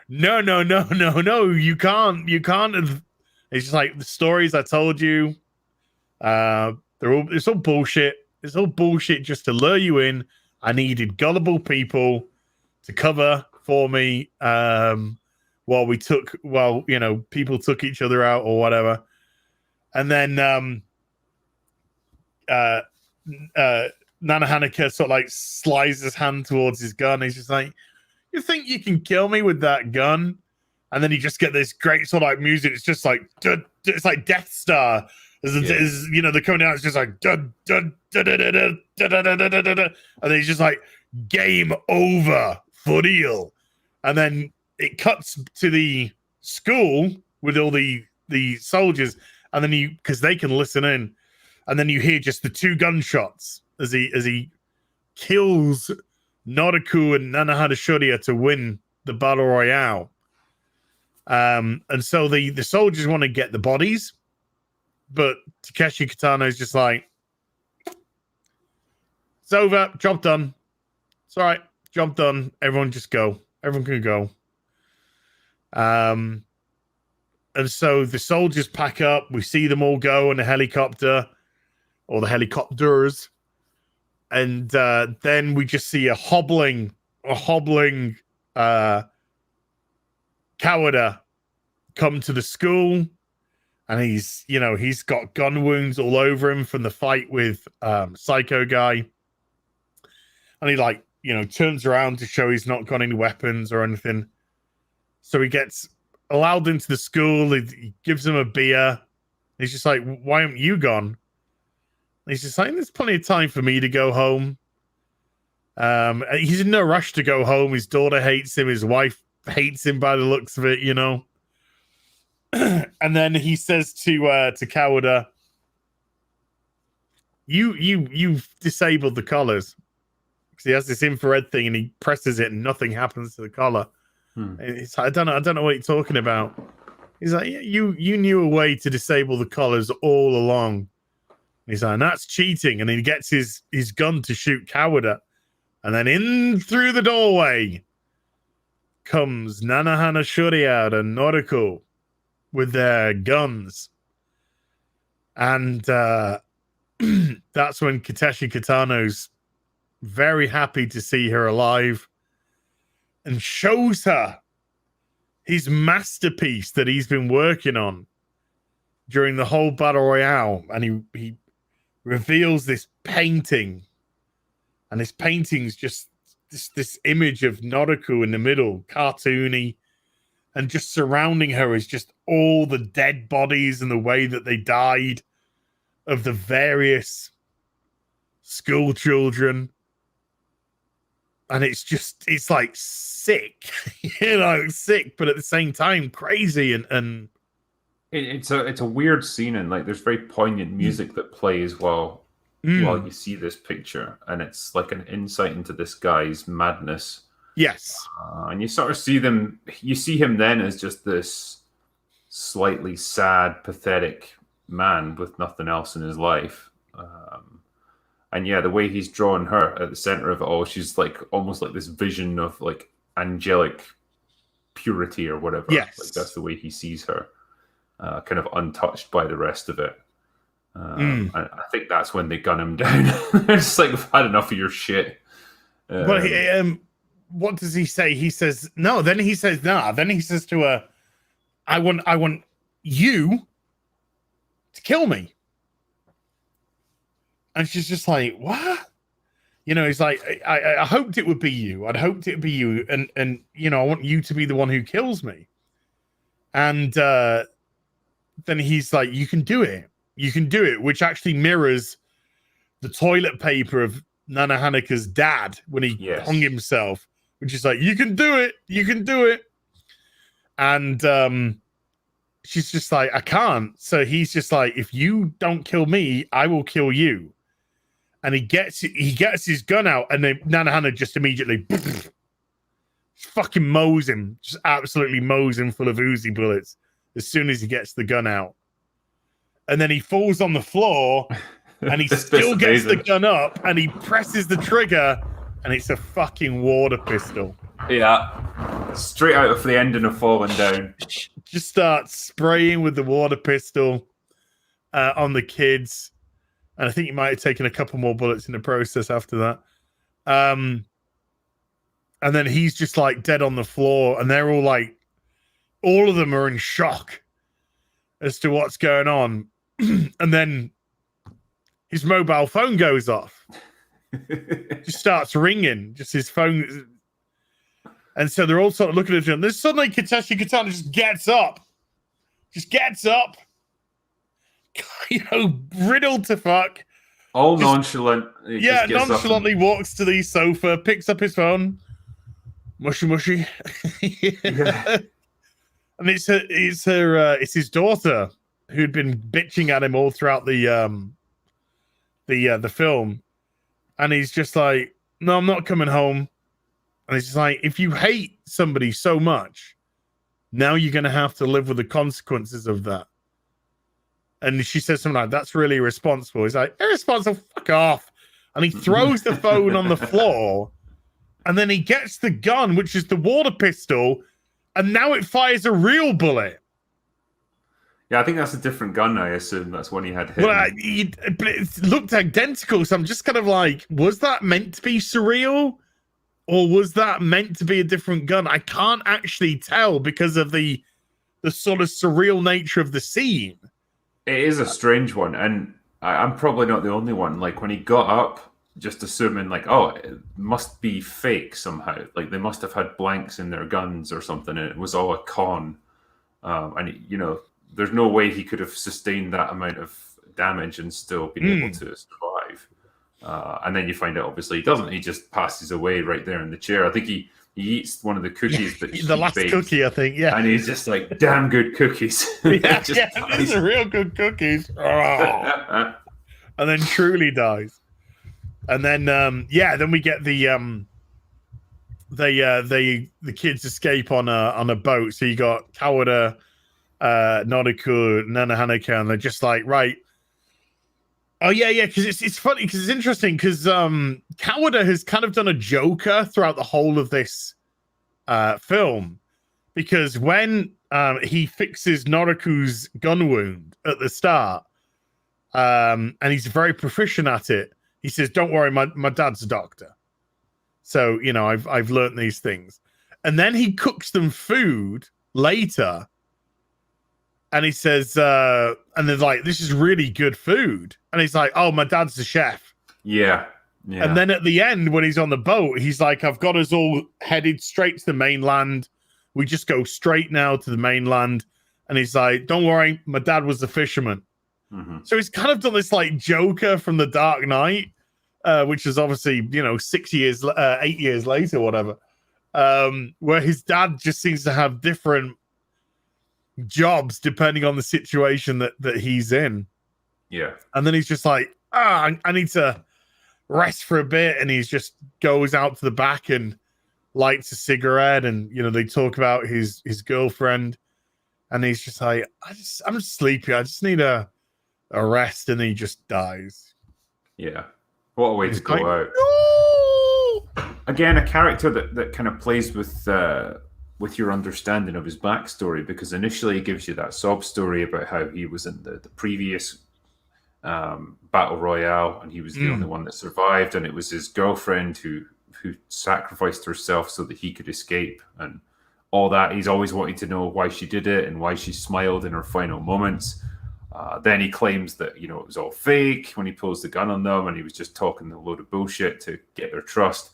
you can't. It's just like the stories I told you. It's all bullshit. It's all bullshit just to lure you in. I needed gullible people to cover for me while people took each other out or whatever. And then Nanahanaka sort of like slides his hand towards his gun. He's just like, you think you can kill me with that gun? And then you just get this great sort of like music. It's just like, it's like Death Star. As, you know, they're coming down. It's just like, and then he's just like, game over for real. And then it cuts to the school with all the soldiers, and then because they can listen in, and then you hear just the two gunshots as he kills Noriku and Nanahana Shuriya to win the battle royale. And so the soldiers want to get the bodies, but Takeshi Kitano's just like, it's over, job done. It's all right, job done. Everyone just go. Everyone can go. And so the soldiers pack up. We see them all go in a helicopter, or the helicopters. And then we just see a hobbling Kawada come to the school. And he's got gun wounds all over him from the fight with Psycho Guy. And he turns around to show he's not got any weapons or anything. So he gets allowed into the school. He gives him a beer. He's just like, why haven't you gone? And he's just like, there's plenty of time for me to go home. He's in no rush to go home. His daughter hates him. His wife hates him by the looks of it, you know. And then he says to Kawada, you've disabled the collars. Because he has this infrared thing and he presses it and nothing happens to the collar. It's, I don't know what you're talking about. He's like, you knew a way to disable the collars all along. And he's like, and that's cheating. And then he gets his gun to shoot Kawada. And then in through the doorway comes Nanahana Shuriya and Noriku with their guns. And that's when Takeshi Kitano's very happy to see her alive and shows her his masterpiece that he's been working on during the whole battle royale. And he reveals this painting, and this painting's just this image of Noriku in the middle, cartoony, and just surrounding her is just all the dead bodies and the way that they died. of the various school children. And it's like sick, sick, but at the same time crazy, and it's a weird scene, and like there's very poignant music that plays while you see this picture, and it's like an insight into this guy's madness. Yes, and you sort of see him then as just this slightly sad, pathetic man with nothing else in his life. And yeah, the way he's drawn her at the center of it all, she's like almost like this vision of like angelic purity or whatever. Yes. Like that's the way he sees her, kind of untouched by the rest of it. And I think that's when they gun him down. They're just like, we've had enough of your shit. But what does he say? He says no. Then he says nah. Then he says to her, I want you to kill me. And she's just like, what? He's like, I hoped it would be you. I'd hoped it would be you. And I want you to be the one who kills me. And then he's like, you can do it. You can do it, which actually mirrors the toilet paper of Nana Haneke's dad when he hung himself, which is like, you can do it. You can do it. And she's just like, I can't. So he's just like, if you don't kill me, I will kill you. And he gets his gun out, and then Nana Hannah just immediately fucking mows him, just absolutely mows him full of Uzi bullets as soon as he gets the gun out. And then he falls on the floor, and he still gets the gun up, and he presses the trigger, and it's a fucking water pistol. Yeah, straight out of the ending of Falling Down. Just starts spraying with the water pistol on the kids. And I think he might have taken a couple more bullets in the process after that. And then he's just like dead on the floor, and they're all like, all of them are in shock as to what's going on. And then his mobile phone goes off. Just starts ringing, just his phone. And so they're all sort of looking at him. Then suddenly Takeshi Kitano just gets up. Riddled to fuck. All just, nonchalant. Nonchalantly walks to the sofa, picks up his phone. Mushy. Yeah. And it's his daughter who'd been bitching at him all throughout the film. And he's just like, no, I'm not coming home. And it's just like, if you hate somebody so much, now you're going to have to live with the consequences of that. And she says something like, that's really irresponsible. He's like, irresponsible, fuck off. And he throws the phone on the floor. And then he gets the gun, which is the water pistol. And now it fires a real bullet. Yeah, I think that's a different gun, I assume. That's when he had hit. Well, but it looked identical. So I'm just kind of like, was that meant to be surreal? Or was that meant to be a different gun? I can't actually tell because of the sort of surreal nature of the scene. It is a strange one, and I'm probably not the only one. Like, when he got up, just assuming, like, oh, it must be fake somehow. Like, they must have had blanks in their guns or something, and it was all a con. And, there's no way he could have sustained that amount of damage and still been able to survive. And then you find out, obviously, he doesn't. He just passes away right there in the chair. I think he eats one of the cookies that the last baked, cookie, I think, yeah. And he's just like, damn good cookies. These are real good cookies. Oh. And then truly dies. And then, then we get the kids escape on a boat. So you got Kawada, Noriku, Nana Haneke, and they're just like, right. Oh, yeah, because it's funny, because it's interesting, because Kawada has kind of done a Joker throughout the whole of this film, because when he fixes Noriku's gun wound at the start, and he's very proficient at it, he says, don't worry, my dad's a doctor. So, I've learned these things. And then he cooks them food later, and he says, and they're like, this is really good food. And he's like, oh, my dad's the chef. Yeah. And then at the end, when he's on the boat, he's like, I've got us all headed straight to the mainland. We just go straight now to the mainland. And he's like, don't worry, my dad was a fisherman. So he's kind of done this like Joker from The Dark Knight, which is obviously 8 years later, whatever. Where his dad just seems to have different jobs depending on the situation that he's in. Yeah. And then he's just like, I need to rest for a bit, and he just goes out to the back and lights a cigarette, and they talk about his girlfriend, and he's just like, I'm just sleepy, I just need a rest, and he just dies. Yeah. What a way to go out. No! Again, a character that kind of plays with your understanding of his backstory, because initially he gives you that sob story about how he was in the previous battle royale, and he was the only one that survived, and it was his girlfriend who sacrificed herself so that he could escape, and all that. He's always wanting to know why she did it and why she smiled in her final moments. Then he claims that it was all fake when he pulls the gun on them, and he was just talking a load of bullshit to get their trust.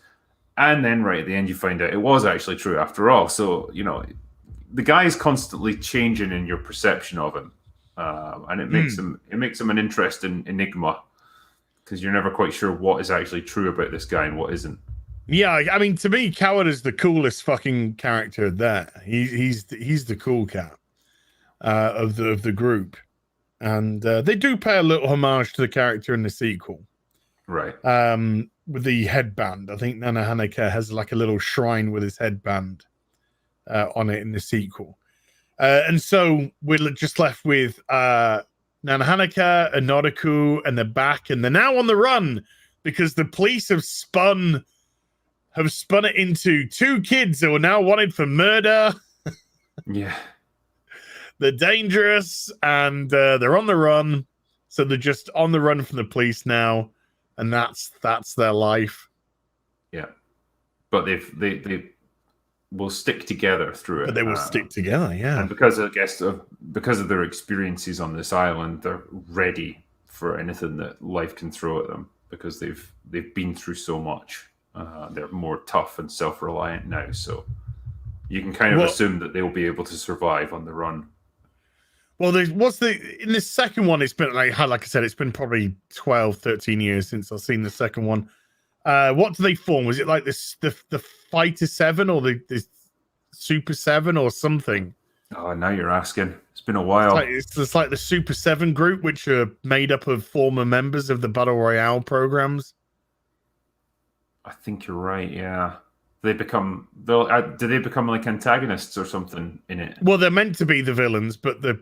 And then right at the end you find out it was actually true after all. So the guy is constantly changing in your perception of him. And it makes him an interesting enigma, because you're never quite sure what is actually true about this guy and what isn't. Yeah, I mean, to me, Coward is the coolest fucking character there. He's the cool cat of the group, and they do pay a little homage to the character in the sequel, right? With the headband, I think Nana Haneke has like a little shrine with his headband on it in the sequel. And so we're just left with Nana Haneke and Nodoku, and they're back, and they're now on the run because the police have spun it into two kids who are now wanted for murder. Yeah. They're dangerous, and they're on the run. So they're just on the run from the police now, and that's their life. Yeah. But they will stick together through it. But they will stick together, yeah. And because of their experiences on this island, they're ready for anything that life can throw at them, because they've been through so much. They're more tough and self-reliant now, so you can kind of assume that they'll be able to survive on the run. Well, in the second one, it's been like I said, it's been probably 12, 13 years since I've seen the second one. What do they form? Was it like this the Fighter 7 or the Super 7 or something? Oh, now you're asking. It's been a while. It's like the Super 7 group, which are made up of former members of the Battle Royale programs. I think you're right, yeah. Do they become like antagonists or something in it? Well, they're meant to be the villains, but they're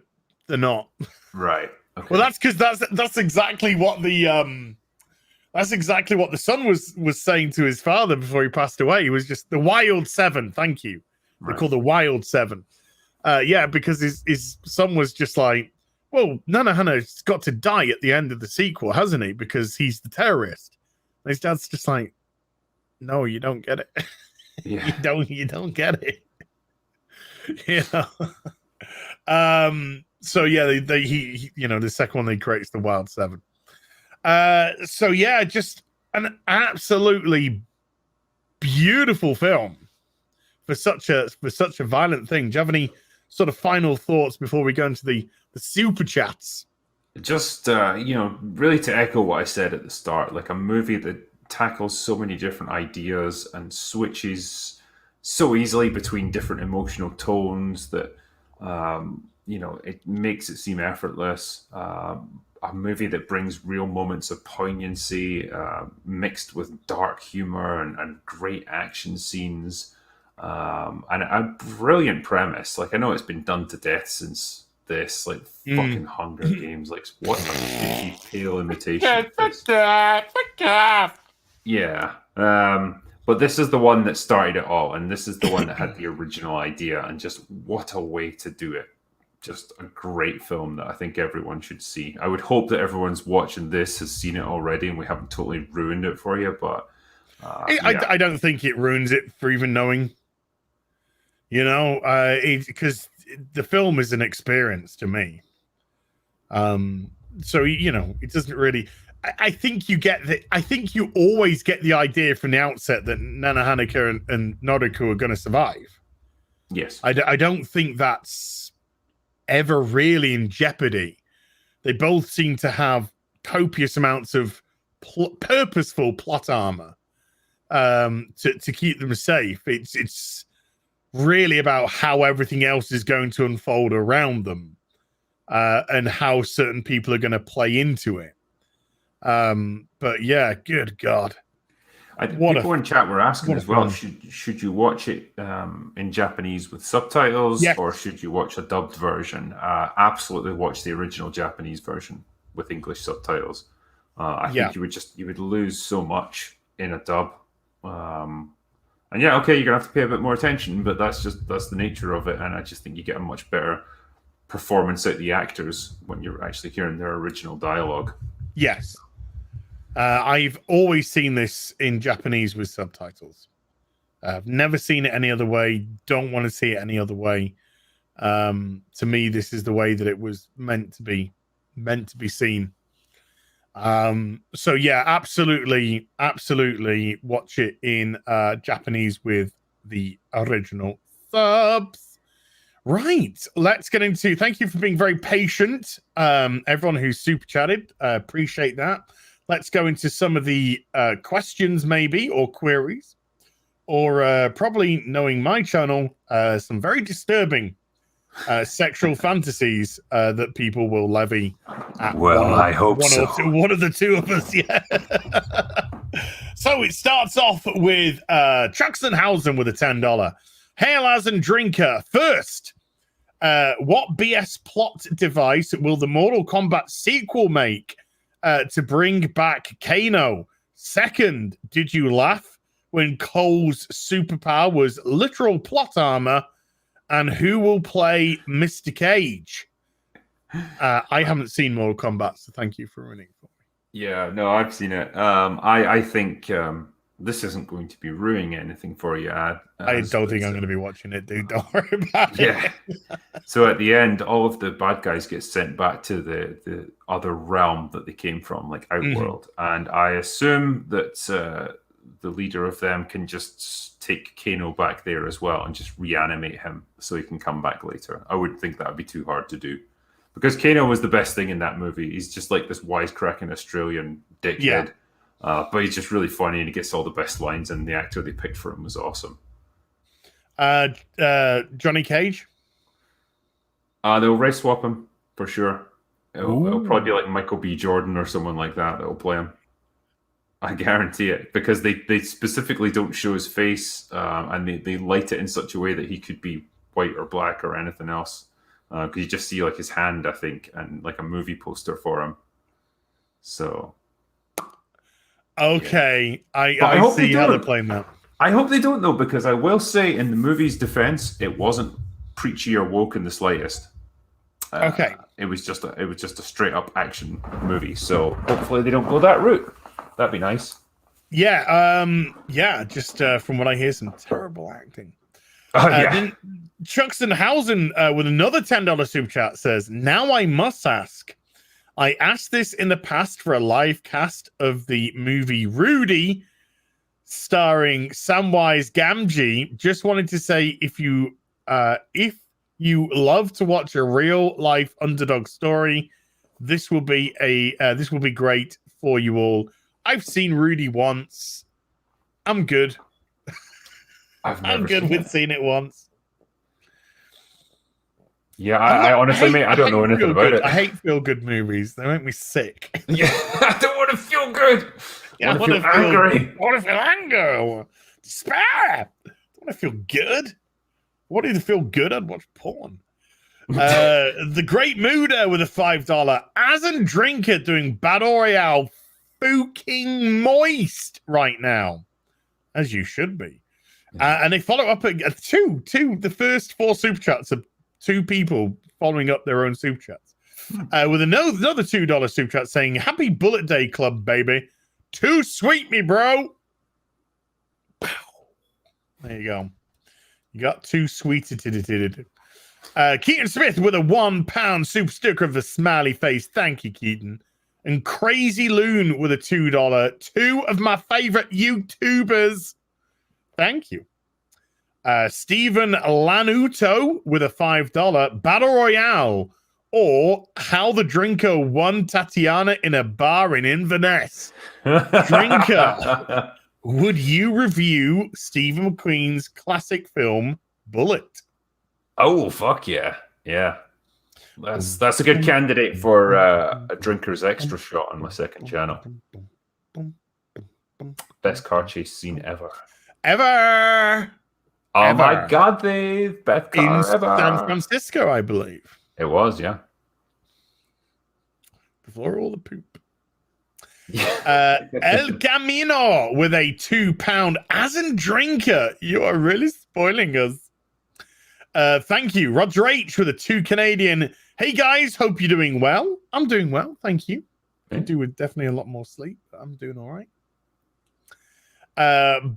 not. Right. Okay. Well, that's because that's exactly what the son was saying to his father before he passed away. He was just the Wild Seven. Thank you. They're called the Wild Seven. Because his son was just like, well, Nana Hana's got to die at the end of the sequel, hasn't he? Because he's the terrorist. And his dad's just like, no, you don't get it. Yeah. you don't get it. So yeah, he the second one they creates the Wild Seven. So yeah, just an absolutely beautiful film for such a violent thing. Do you have any sort of final thoughts before we go into the super chats? Just really to echo what I said at the start, like a movie that tackles so many different ideas and switches so easily between different emotional tones that it makes it seem effortless. A movie that brings real moments of poignancy mixed with dark humor and great action scenes, and a brilliant premise. Like, I know it's been done to death since this, like fucking Hunger Games. Like, what a shitty, pale imitation. Yeah. But this is the one that started it all, and this is the one that had the original idea, and just what a way to do it. Just a great film that I think everyone should see. I would hope that everyone's watching this has seen it already and we haven't totally ruined it for you, but I don't think it ruins it for even knowing, because the film is an experience to me. So, it doesn't really... I think you always get the idea from the outset that Nana Haneke and Nodoku are going to survive. Yes. I don't think that's ever really in jeopardy. They both seem to have copious amounts of purposeful plot armor to keep them safe. It's really about how everything else is going to unfold around them, and how certain people are going to play into it. But yeah, good God. People in chat were asking as well, should you watch it in Japanese with subtitles, or should you watch a dubbed version? Absolutely watch the original Japanese version with English subtitles. I think you would lose so much in a dub. And yeah, okay, you're gonna have to pay a bit more attention, but that's the nature of it. And I just think you get a much better performance out of the actors when you're actually hearing their original dialogue. Yes. I've always seen this in Japanese with subtitles. I've never seen it any other way. Don't want to see it any other way. To me, this is the way that it was meant to be seen. So yeah, absolutely watch it in Japanese with the original subs. Right, let's get into, thank you for being very patient, everyone who super chatted, appreciate that. Let's go into some of the questions maybe, or queries, or probably, knowing my channel, some very disturbing sexual fantasies that people will levy at I hope so. One of the two of us, yeah. So it starts off with Truxenhausen with a $10. Hail as and drinker. First, what BS plot device will the Mortal Kombat sequel make to bring back Kano? Second, did you laugh when Cole's superpower was literal plot armor? And who will play Mr. Cage? I haven't seen Mortal Kombat, so thank you for ruining it for me. Yeah, no, I've seen it. I think this isn't going to be ruining anything for you. I don't think I'm going to be watching it, dude. Don't worry about it. So at the end, all of the bad guys get sent back to the other realm that they came from, like Outworld. And I assume that the leader of them can just take Kano back there as well and just reanimate him so he can come back later. I wouldn't think that would be too hard to do, because Kano was the best thing in that movie. He's just like this wisecracking Australian dickhead, but he's just really funny and he gets all the best lines, and the actor they picked for him was awesome. Johnny Cage? They'll race swap him for sure. It'll probably be like Michael B. Jordan or someone like that that'll play him. I guarantee it, because they specifically don't show his face, and they light it in such a way that he could be white or black or anything else. Because you just see like his hand, I think, and like a movie poster for him. So, okay, I see how they're playing that. I hope they don't, though, because I will say, in the movie's defense, it wasn't preachy or woke in the slightest. Okay, it was just a straight up action movie. So hopefully they don't go that route. That'd be nice. Yeah, just from what I hear, some terrible acting. Then Truxenhausen with another $10 super chat says, now I must ask. I asked this in the past for a live cast of the movie Rudy, starring Samwise Gamgee. Just wanted to say, if you love to watch a real life underdog story, this will be great for you all. I've seen Rudy once. I'm good. I'm good with seeing it once. Yeah, I honestly, mate, I don't know anything about it. I hate feel-good movies. They make me sick. Yeah, I don't want to feel good. Yeah, I want to feel angry. I want to feel anger or despair. I want to feel good. What do you feel good? I'd watch porn. The Great Mooder with a $5. As and Drinker doing Battle Royale fucking moist right now, as you should be. And they follow up at the first 4 super chats of 2 people following up their own super chats with another $2 super chat saying, happy Bullet Day Club, baby. Too sweet, me bro. Pow. There you go. You got too sweeted. Keaton Smith with a £1 super sticker of the smiley face. Thank you, Keaton. And Crazy Loon with a $2. 2 of my favorite YouTubers. Thank you. Stephen Lanuto with a $5. Battle Royale or How the Drinker Won Tatiana in a Bar in Inverness. Drinker, would you review Stephen McQueen's classic film Bullet? Oh, fuck yeah. Yeah. That's a good candidate for a Drinker's Extra shot on my second channel. Best car chase scene ever. Ever! Oh ever. My God, Dave! Best car in ever. San Francisco, I believe. It was, yeah. Before all the poop. El Camino with a £2 as in Drinker. You are really spoiling us. Thank you. Roger H with a 2 Canadian. Hey guys, hope you're doing well. I'm doing well, thank you. I do with definitely a lot more sleep, but I'm doing all right.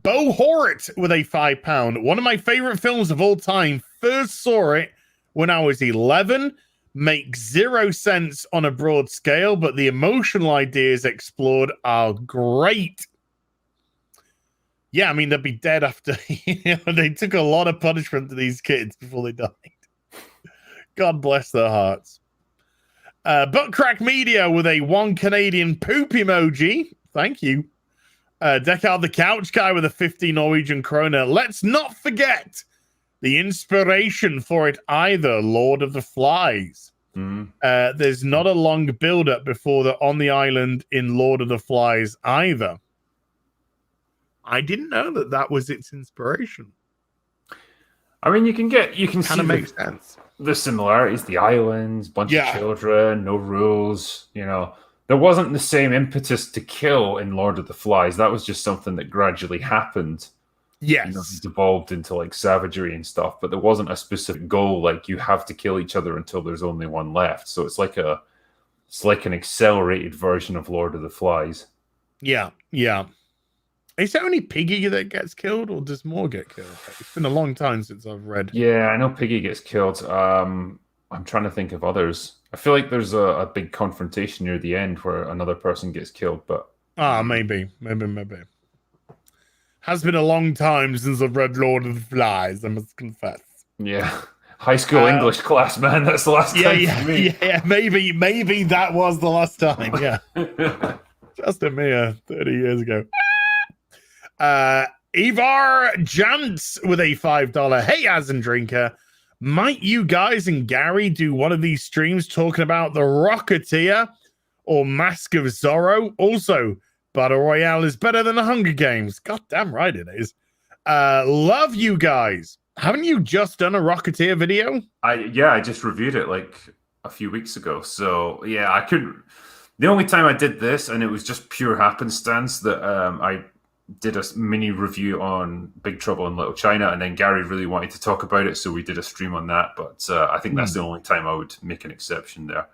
Bo Horit with a £5. One of my favorite films of all time. First saw it when I was 11. Makes zero sense on a broad scale, but the emotional ideas explored are great. Yeah, I mean, they'd be dead after, they took a lot of punishment to these kids before they died. God bless their hearts. Butt Crack Media with a 1 Canadian poop emoji. Thank you. Deckard the Couch Guy with a 50 Norwegian kroner. Let's not forget the inspiration for it either, Lord of the Flies. There's not a long build-up before they're on the island in Lord of the Flies either. I didn't know that was its inspiration. I mean, you can see makes sense. The similarities, the islands, bunch of children, no rules, There wasn't the same impetus to kill in Lord of the Flies. That was just something that gradually happened. Yes. It evolved into like savagery and stuff, but there wasn't a specific goal like you have to kill each other until there's only one left. So it's like an accelerated version of Lord of the Flies. Yeah. Is it only Piggy that gets killed, or does more get killed? It's been a long time since I've read. Yeah, I know Piggy gets killed. I'm trying to think of others. I feel like there's a big confrontation near the end where another person gets killed, but maybe. Has been a long time since I've read Lord of the Flies, I must confess. Yeah. High school English class, man. That's the last time for me. Yeah, maybe that was the last time, yeah. Just a mere 30 years ago. Ivar Jantz with a $5. Hey, Asin Drinker. Might you guys and Gary do one of these streams talking about The Rocketeer or Mask of Zorro? Also, Battle Royale is better than the Hunger Games. God damn right it is. Love you guys. Haven't you just done a Rocketeer video? I just reviewed it like a few weeks ago. So yeah, I couldn't. The only time I did this, and it was just pure happenstance that I did a mini review on Big Trouble in Little China, and then Gary really wanted to talk about it, so we did a stream on that. But I think that's the only time I would make an exception there.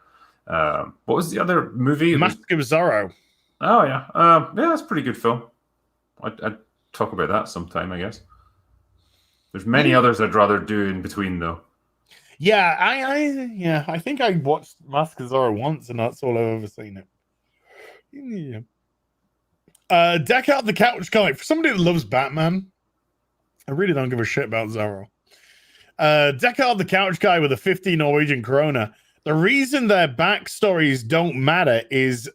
What was the other movie? Mask of Zorro. Oh yeah, that's a pretty good film. I'd talk about that sometime, I guess. There's many others I'd rather do in between, though. Yeah, I think I watched Mask of Zorro once, and that's all I've ever seen it. Yeah. Deck Out the Couch Guy. For somebody that loves Batman, I really don't give a shit about Zorro. Deck Out the Couch Guy with a 50 Norwegian krona. The reason their backstories don't matter is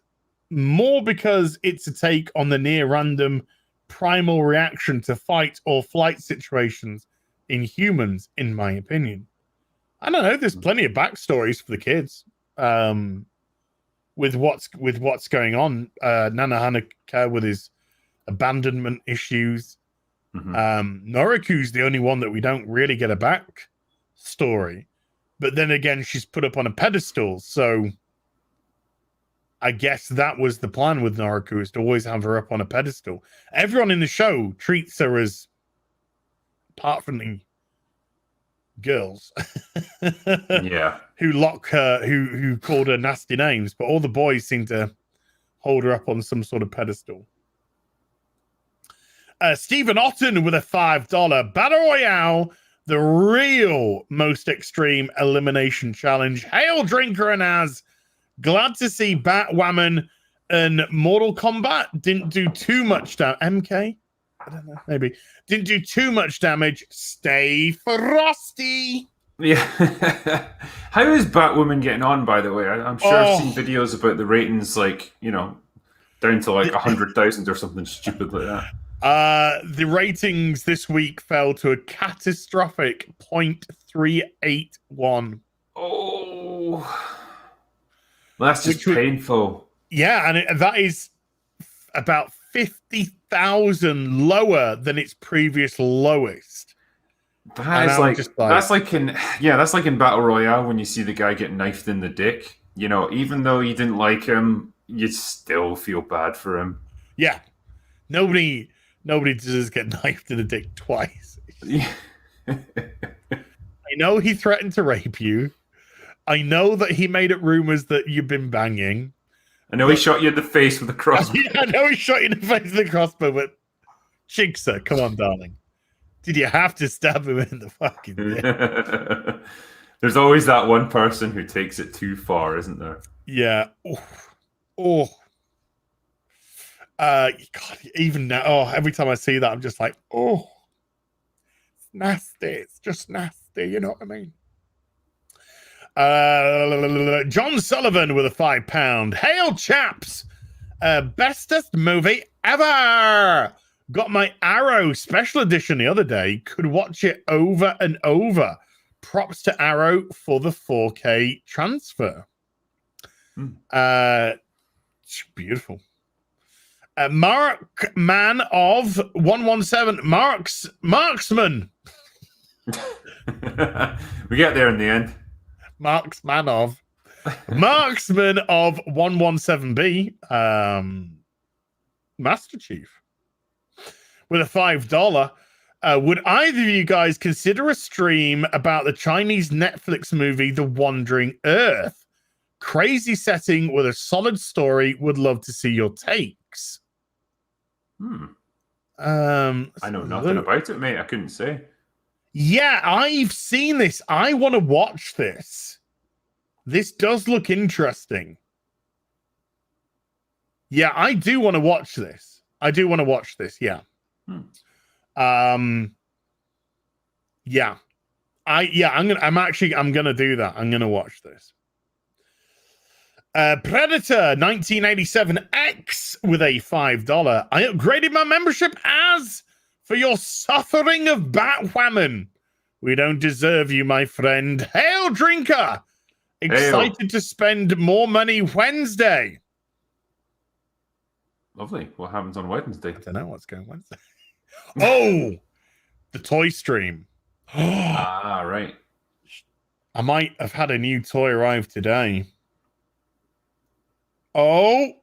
more because it's a take on the near random primal reaction to fight or flight situations in humans, in my opinion. I don't know. There's plenty of backstories for the kids. With what's going on, Nana Haneke with his abandonment issues. Noriku's the only one that we don't really get a back story, but then again, she's put up on a pedestal, so I guess that was the plan with Noriku, is to always have her up on a pedestal. Everyone in the show treats her as, apart from the girls, who lock her, who called her nasty names, but all the boys seem to hold her up on some sort of pedestal. Stephen Otten with a $5. Battle Royale, the real most extreme elimination challenge. Hail Drinker and Az. Glad to see Batwoman and Mortal Kombat didn't do too much damage. MK? I don't know, maybe. Didn't do too much damage. Stay frosty. Yeah. How is Batwoman getting on, by the way? I'm sure I've seen videos about the ratings, like, down to like 100,000 or something stupid like that. The ratings this week fell to a catastrophic 0.381. Oh, well, that's just painful. Yeah, and that is about 50,000 lower than its previous lowest. That's like in Battle Royale when you see the guy get knifed in the dick. Even though you didn't like him, you still feel bad for him. Yeah, nobody deserves to get knifed in the dick twice. Yeah. I know he threatened to rape you. I know that he made it rumors that you've been banging. I know he shot you in the face with a crossbow. Yeah, I know he shot you in the face with a crossbow, but Jigsaw, come on, darling. Did you have to stab him in the fucking dick? There's always that one person who takes it too far, isn't there? Yeah. God, even now, every time I see that, I'm just like, it's nasty. It's just nasty. You know what I mean? John Sullivan with a £5. Hail, chaps! Bestest movie ever! Got my Arrow special edition the other day. Could watch it over and over. Props to Arrow for the 4K transfer. Beautiful. Mark Man of 117. Marksman. We get there in the end. Marksman of 117B. Master Chief. With a $5. Would either of you guys consider a stream about the Chinese Netflix movie The Wandering Earth? Crazy setting with a solid story. Would love to see your takes. I know nothing about it, mate. I couldn't say. Yeah, I've seen this. I want to watch this. This does look interesting. Yeah, I do want to watch this. Yeah. Yeah. I'm gonna do that. I'm gonna watch this. Predator 1987X with a $5. I upgraded my membership as for your suffering of Batwoman. We don't deserve you, my friend. Hail, drinker! Excited to spend more money Wednesday. Lovely. What happens on Wednesday? I don't know what's going Wednesday. Oh, the toy stream. Right. I might have had a new toy arrive today. Oh,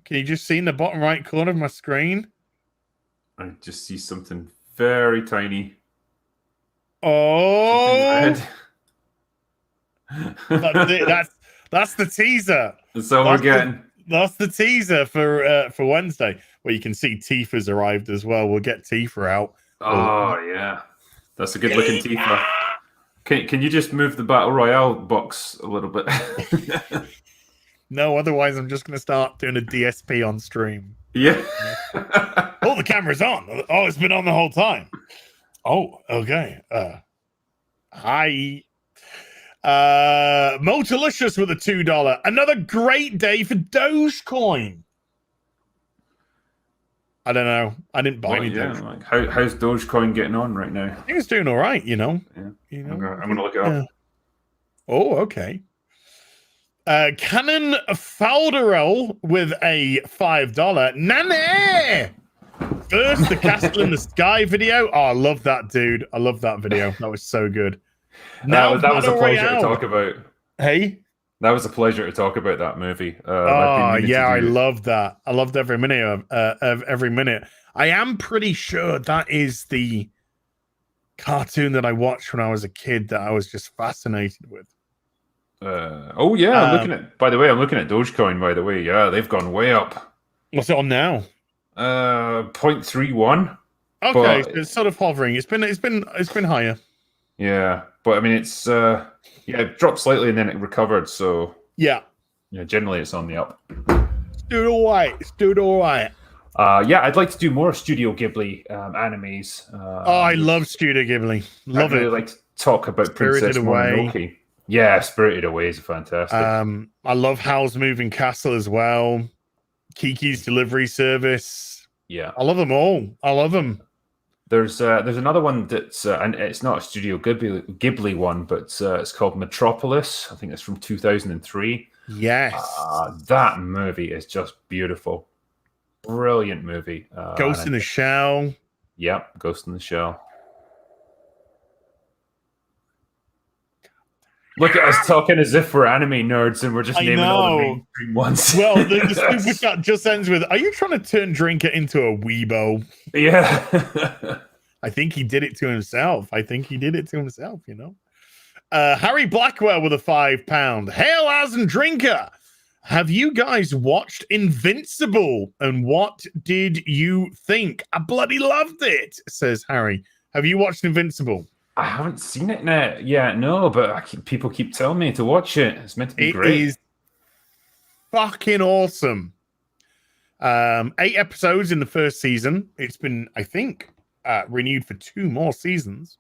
can you just see in the bottom right corner of my screen? I just see something very tiny. Oh, that's it. That's the teaser. That's all we're getting. That's the teaser for Wednesday. Well, you can see Tifa's arrived as well. We'll get Tifa out. Oh yeah, that's a good looking Tifa. Can you just move the Battle Royale box a little bit? No, otherwise I'm just going to start doing a DSP on stream. Yeah. Oh, the camera's on. Oh, it's been on the whole time. Oh, okay. Hi. Motorlicious with a $2. Another great day for Dogecoin. I don't know. I didn't buy any Dogecoin. Like how's Dogecoin getting on right now? I think it's doing all right, Yeah. I'm gonna look it up. Oh, okay. Canon Falderell with a $5. Nane! First, the Castle in the Sky video. Oh, I love that, dude. I love that video. That was so good. Now that was a pleasure to talk about. Hey? That was a pleasure to talk about that movie. I love that. I loved every minute of every minute. I am pretty sure that is the cartoon that I watched when I was a kid that I was just fascinated with. I'm looking at. By the way, I'm looking at Dogecoin. By the way, yeah, they've gone way up. What's it on now? 0.31. Okay, so it's sort of hovering. It's been higher. Yeah, but I mean, it's it dropped slightly and then it recovered. So yeah, generally it's on the up. It's doing all right. I'd like to do more Studio Ghibli animes. I love Studio Ghibli. Love it. I'd really like talk about Spirited Princess Away. Mononoke. Yeah, Spirited Away is fantastic. I love Howl's Moving Castle as well. Kiki's Delivery Service. Yeah, I love them all. I love them. There's another one that's and it's not a Studio Ghibli one, but it's called Metropolis. I think it's from 2003. Yes. That movie is just beautiful. Brilliant movie. Ghost in the Shell. Yep, Ghost in the Shell. Look at us talking as if we're anime nerds and we're just naming all the mainstream ones. Well, the super chat just ends with, "Are you trying to turn Drinker into a weebo?" Yeah. I think he did it to himself. You know. Harry Blackwell with a £5. Hail as and Drinker. Have you guys watched Invincible? And what did you think? I bloody loved it, says Harry. Have you watched Invincible? I haven't seen it yet, no, but people keep telling me to watch it. It's meant to be great. It is fucking awesome. 8 episodes in the first season. It's been, I think, renewed for 2 more seasons.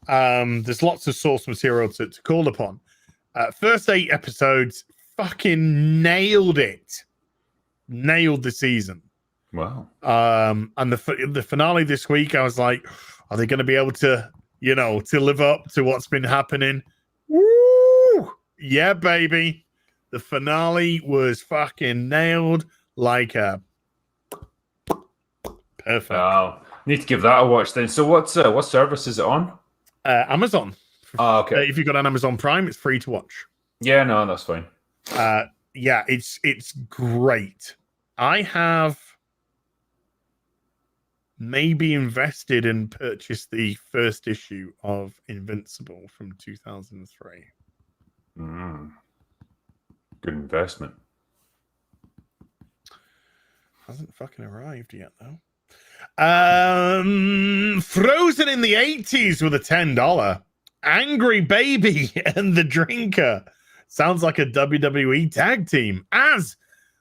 There's lots of source material to call upon. First 8 episodes, fucking nailed it. Nailed the season. Wow. And the finale this week, I was like, are they going to be able to, to live up to what's been happening? Woo! Yeah, baby. The finale was fucking nailed like a perfect. Wow. Need to give that a watch then. So what service is it on? Amazon. Oh, okay. If you've got an Amazon Prime, it's free to watch. Yeah, no, that's fine. Yeah, it's great. I have maybe invested and purchased the first issue of Invincible from 2003. Good investment. Hasn't fucking arrived yet, though. Frozen in the 80s with a $10. Angry Baby and the Drinker. Sounds like a WWE tag team. As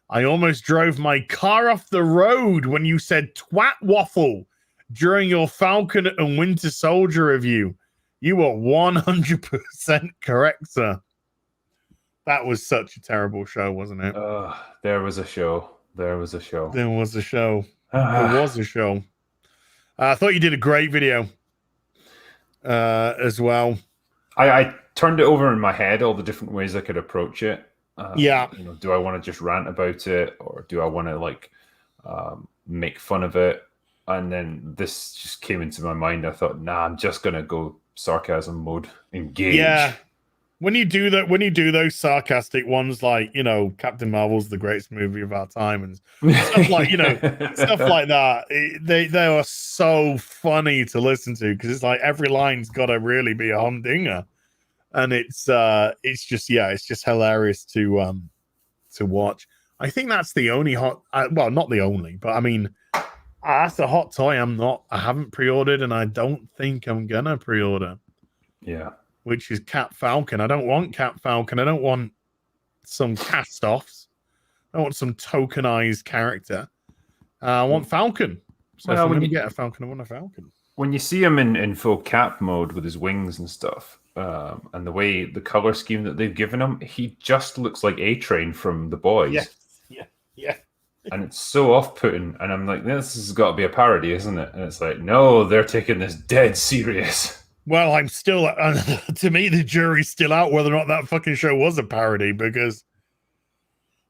I almost drove my car off the road when you said twat waffle during your Falcon and Winter Soldier review. You were 100% correct, sir. That was such a terrible show, wasn't it? There was a show. I thought you did a great video as well. I turned it over in my head, all the different ways I could approach it. Yeah. Do I want to just rant about it, or do I want to make fun of it? And then this just came into my mind. I thought, nah, I'm just gonna go sarcasm mode, engage. Yeah. When you do those sarcastic ones, like, Captain Marvel's the greatest movie of our time, and stuff like, stuff like that, they are so funny to listen to, because it's like every line's got to really be a humdinger, and it's just hilarious to watch. I think that's the only well, not the only, but I mean, that's a hot toy I haven't pre-ordered, and I don't think I'm gonna pre-order. Yeah. Which is Cat Falcon. I don't want Cat Falcon. I don't want some cast-offs. I want some tokenized character. I want Falcon. So if I'm going to get a Falcon, I want a Falcon. When you see him in full cap mode with his wings and stuff, and the color scheme that they've given him, he just looks like A-Train from The Boys. Yeah. And it's so off-putting. And I'm like, this has got to be a parody, isn't it? And it's like, no, they're taking this dead serious. Well, I'm still, to me, the jury's still out whether or not that fucking show was a parody, because,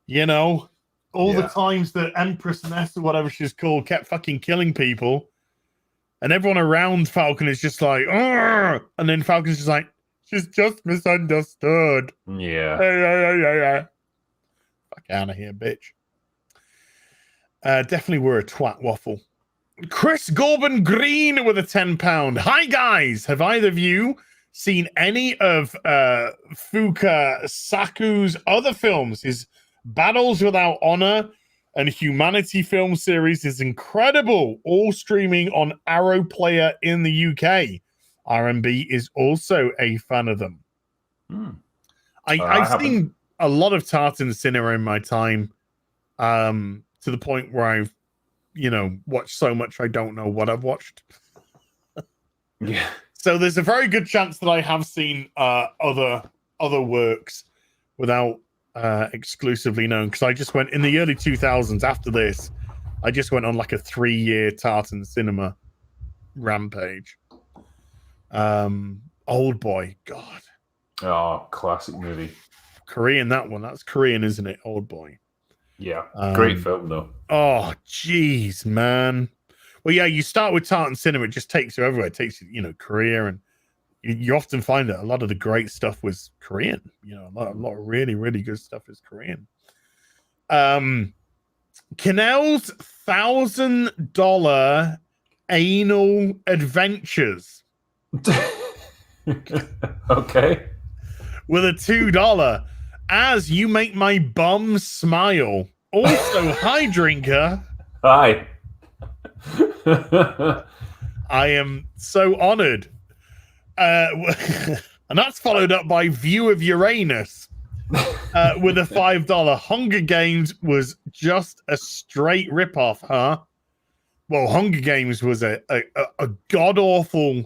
all the times that Empress Ness or whatever she's called kept fucking killing people, and everyone around Falcon is just like, "Argh!" And then Falcon's just like, she's just misunderstood. Yeah. Fuck out of here, bitch. Definitely were a twat waffle. Chris Gorban Green with a £10. Hi guys, have either of you seen any of Fuka Saku's other films? His Battles Without Honor and Humanity film series is incredible. All streaming on Arrow Player in the UK. RMB is also a fan of them. I've seen a lot of tartan cinema in my time, to the point where I've watched so much I don't know what I've watched. Yeah. So there's a very good chance that I have seen other works without exclusively known, because I just went in the early 2000s. After this, I just went on like a 3-year Tartan cinema rampage. Old Boy, God. Oh, classic movie. Korean, that one. That's Korean, isn't it? Old Boy. Yeah, great film though. Oh, jeez, man. Well, yeah, you start with Tartan cinema, it just takes you everywhere. It takes you, Korea, and you often find that a lot of the great stuff was Korean. A lot of really, really good stuff is Korean. Cannell's $1,000 anal adventures. Okay. With a $2. As you make my bum smile. Also, hi, drinker. Hi. I am so honored. And that's followed up by View of Uranus with a $5. Hunger Games was just a straight ripoff, huh? Well, Hunger Games was a god-awful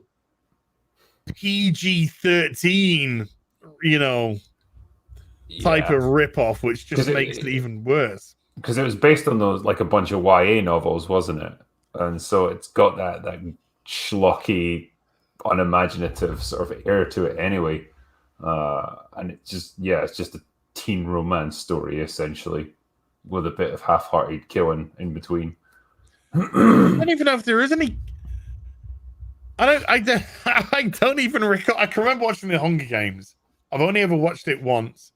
PG-13, type of ripoff, which just makes it even worse. Because it was based on those, like, a bunch of YA novels, wasn't it? And so it's got that schlocky, unimaginative sort of air to it anyway. And it's just a teen romance story, essentially, with a bit of half-hearted killing in between. I don't even know if there is any. I don't even recall. I can remember watching the Hunger Games. I've only ever watched it once.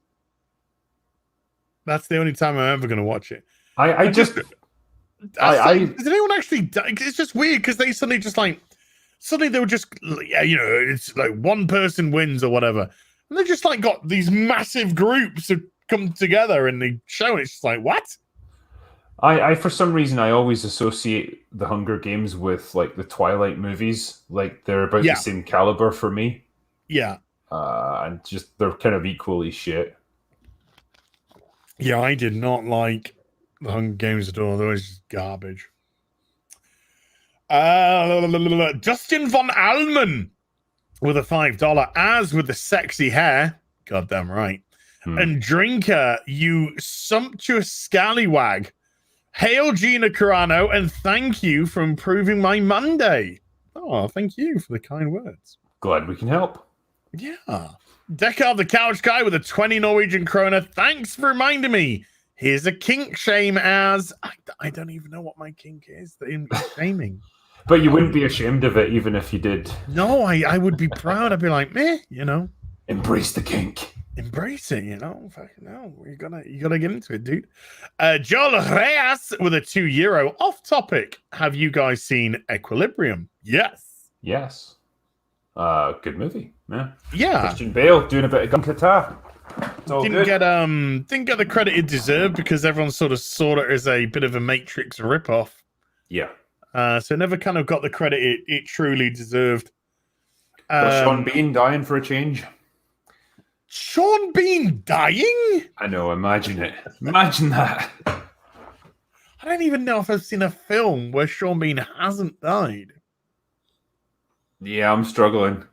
That's the only time I'm ever going to watch it. Does anyone actually die? It's just weird because they suddenly they were just, it's like one person wins or whatever. And they just got these massive groups have come together and they show it. It's just like, what? I for some reason, I always associate the Hunger Games with the Twilight movies. Like they're about the same caliber for me. Yeah. And just, they're kind of equally shit. Yeah, I did not like the Hunger Games at all. They were just garbage. Justin von Allman with a $5. As with the sexy hair. Goddamn right. And drinker, you sumptuous scallywag. Hail Gina Carano, and thank you for improving my Monday. Oh, thank you for the kind words. Glad we can help. Yeah. Deckard the Couch Guy with a 20 Norwegian kroner. Thanks for reminding me. Here's a kink shame as... I don't even know what my kink is. The shaming. But you wouldn't be ashamed of it even if you did. No, I would be proud. I'd be like, meh, Embrace the kink. Embrace it, Fucking hell. You gotta get into it, dude. Joel Reyes with a €2. Off topic. Have you guys seen Equilibrium? Yes. Yes. Good movie. Yeah. Christian Bale doing a bit of gun kata. Didn't get the credit it deserved because everyone sort of saw it as a bit of a Matrix ripoff. Yeah. So it never kind of got the credit it truly deserved. Sean Bean dying for a change. Sean Bean dying? I know, imagine it. Imagine that. I don't even know if I've seen a film where Sean Bean hasn't died. Yeah, I'm struggling.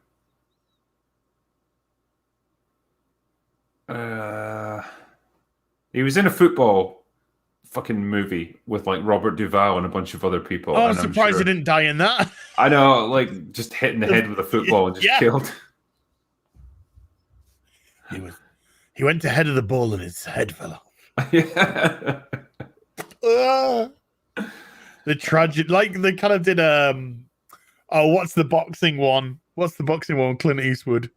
He was in a football fucking movie with Robert Duvall and a bunch of other people. Oh, I'm surprised he didn't die in that. I know, just hitting the head with a football and just killed. He went to head of the ball and his head fell off. Yeah. The tragic, they kind of did what's the boxing one? What's the boxing one? Clint Eastwood.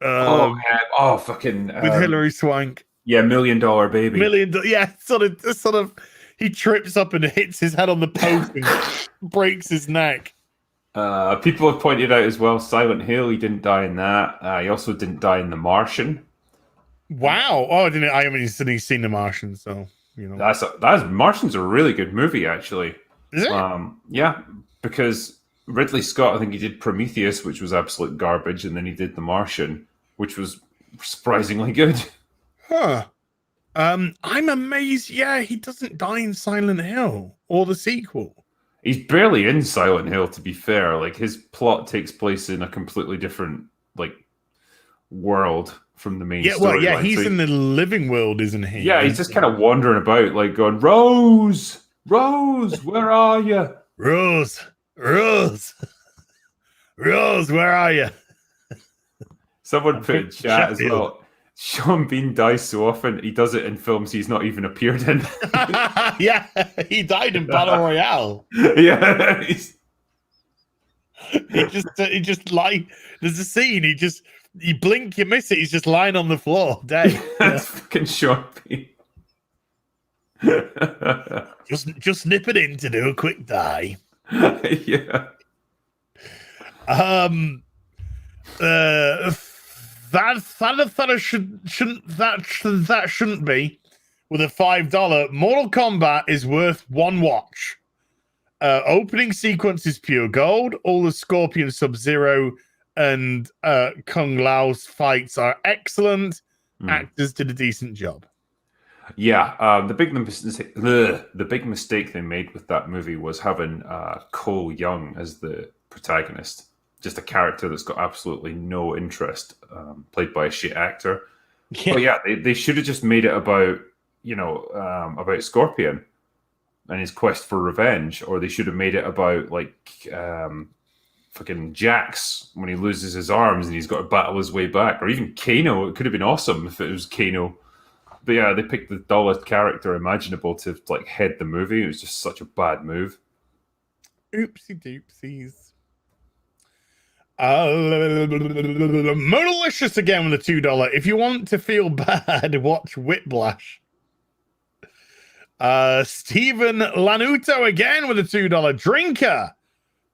Fucking with Hilary Swank. Yeah, $1 Million Baby. Yeah, sort of. He trips up and hits his head on the post and breaks his neck. People have pointed out as well, Silent Hill. He didn't die in that. He also didn't die in The Martian. Wow! Oh, I haven't seen The Martian, so that's Martian's a really good movie, actually. Is it? Yeah, because Ridley Scott, I think he did Prometheus, which was absolute garbage, and then he did The Martian, which was surprisingly good. Huh. I'm amazed. Yeah, he doesn't die in Silent Hill or the sequel. He's barely in Silent Hill, to be fair. Like, his plot takes place in a completely different, like, world from the main story. Well, yeah, he's in the living world, isn't he? Yeah, he's just kind of wandering about, like, going, Rose, Rose, where are you? Rose, Rose, Rose, where are you? Someone put in chat as well. Sean Bean dies so often, he does it in films he's not even appeared in. Yeah, he died in Battle Royale. Yeah. He just like, there's a scene, you blink, you miss it, he's just lying on the floor, dead. That's fucking Sean Bean. just nip it in to do a quick die. Yeah. That shouldn't be. With a $5, Mortal Kombat is worth one watch. Opening sequence is pure gold. All the Scorpion, Sub-Zero, and Kung Lao's fights are excellent. Actors did a decent job. Yeah, the big mistake they made with that movie was having Cole Young as the protagonist. Just a character that's got absolutely no interest, played by a shit actor. Yeah. But yeah, they should have just made it about, about Scorpion and his quest for revenge, or they should have made it about like fucking Jax when he loses his arms and he's got to battle his way back, or even Kano. It could have been awesome if it was Kano. But yeah, they picked the dullest character imaginable to like head the movie. It was just such a bad move. Oopsie doopsies. Modalicious again with a $2. If you want to feel bad, watch Whiplash. Steven Lanuto again with a $2. Drinker.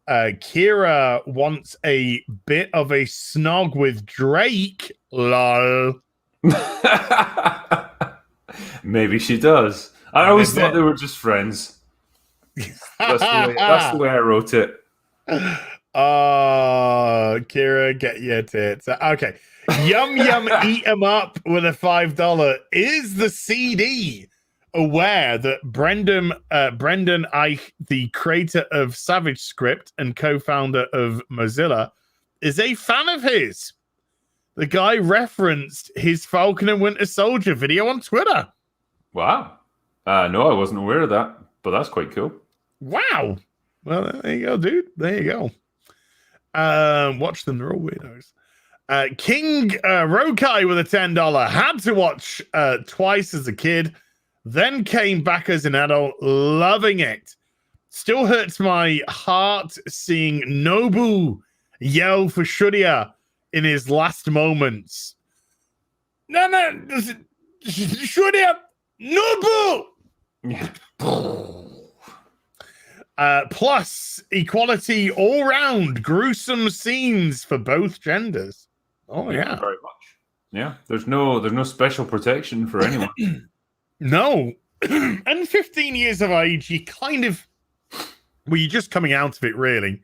Kira wants a bit of a snog with Drake. Lol. Maybe she does. I always thought they were just friends. That's the way I wrote it. Oh, Kira, get your tits. Okay. Yum Yum Eat 'em Up with a $5. Is the CD aware that Brendan Eich, the creator of Savage Script and co-founder of Mozilla, is a fan of his? The guy referenced his Falcon and Winter Soldier video on Twitter. Wow. No, I wasn't aware of that, but that's quite cool. Wow. Well, there you go, dude. There you go. Watch them. They're all weirdos. King Rokai with a $10. Had to watch twice as a kid, then came back as an adult, loving it. Still hurts my heart seeing Nobu yell for Shudia in his last moments. No, Shudia, Nobu! Plus equality all round, gruesome scenes for both genders. Oh yeah, very much. Yeah, there's no special protection for anyone. No. And 15 years of age, you kind of, well, you're just coming out of it, really.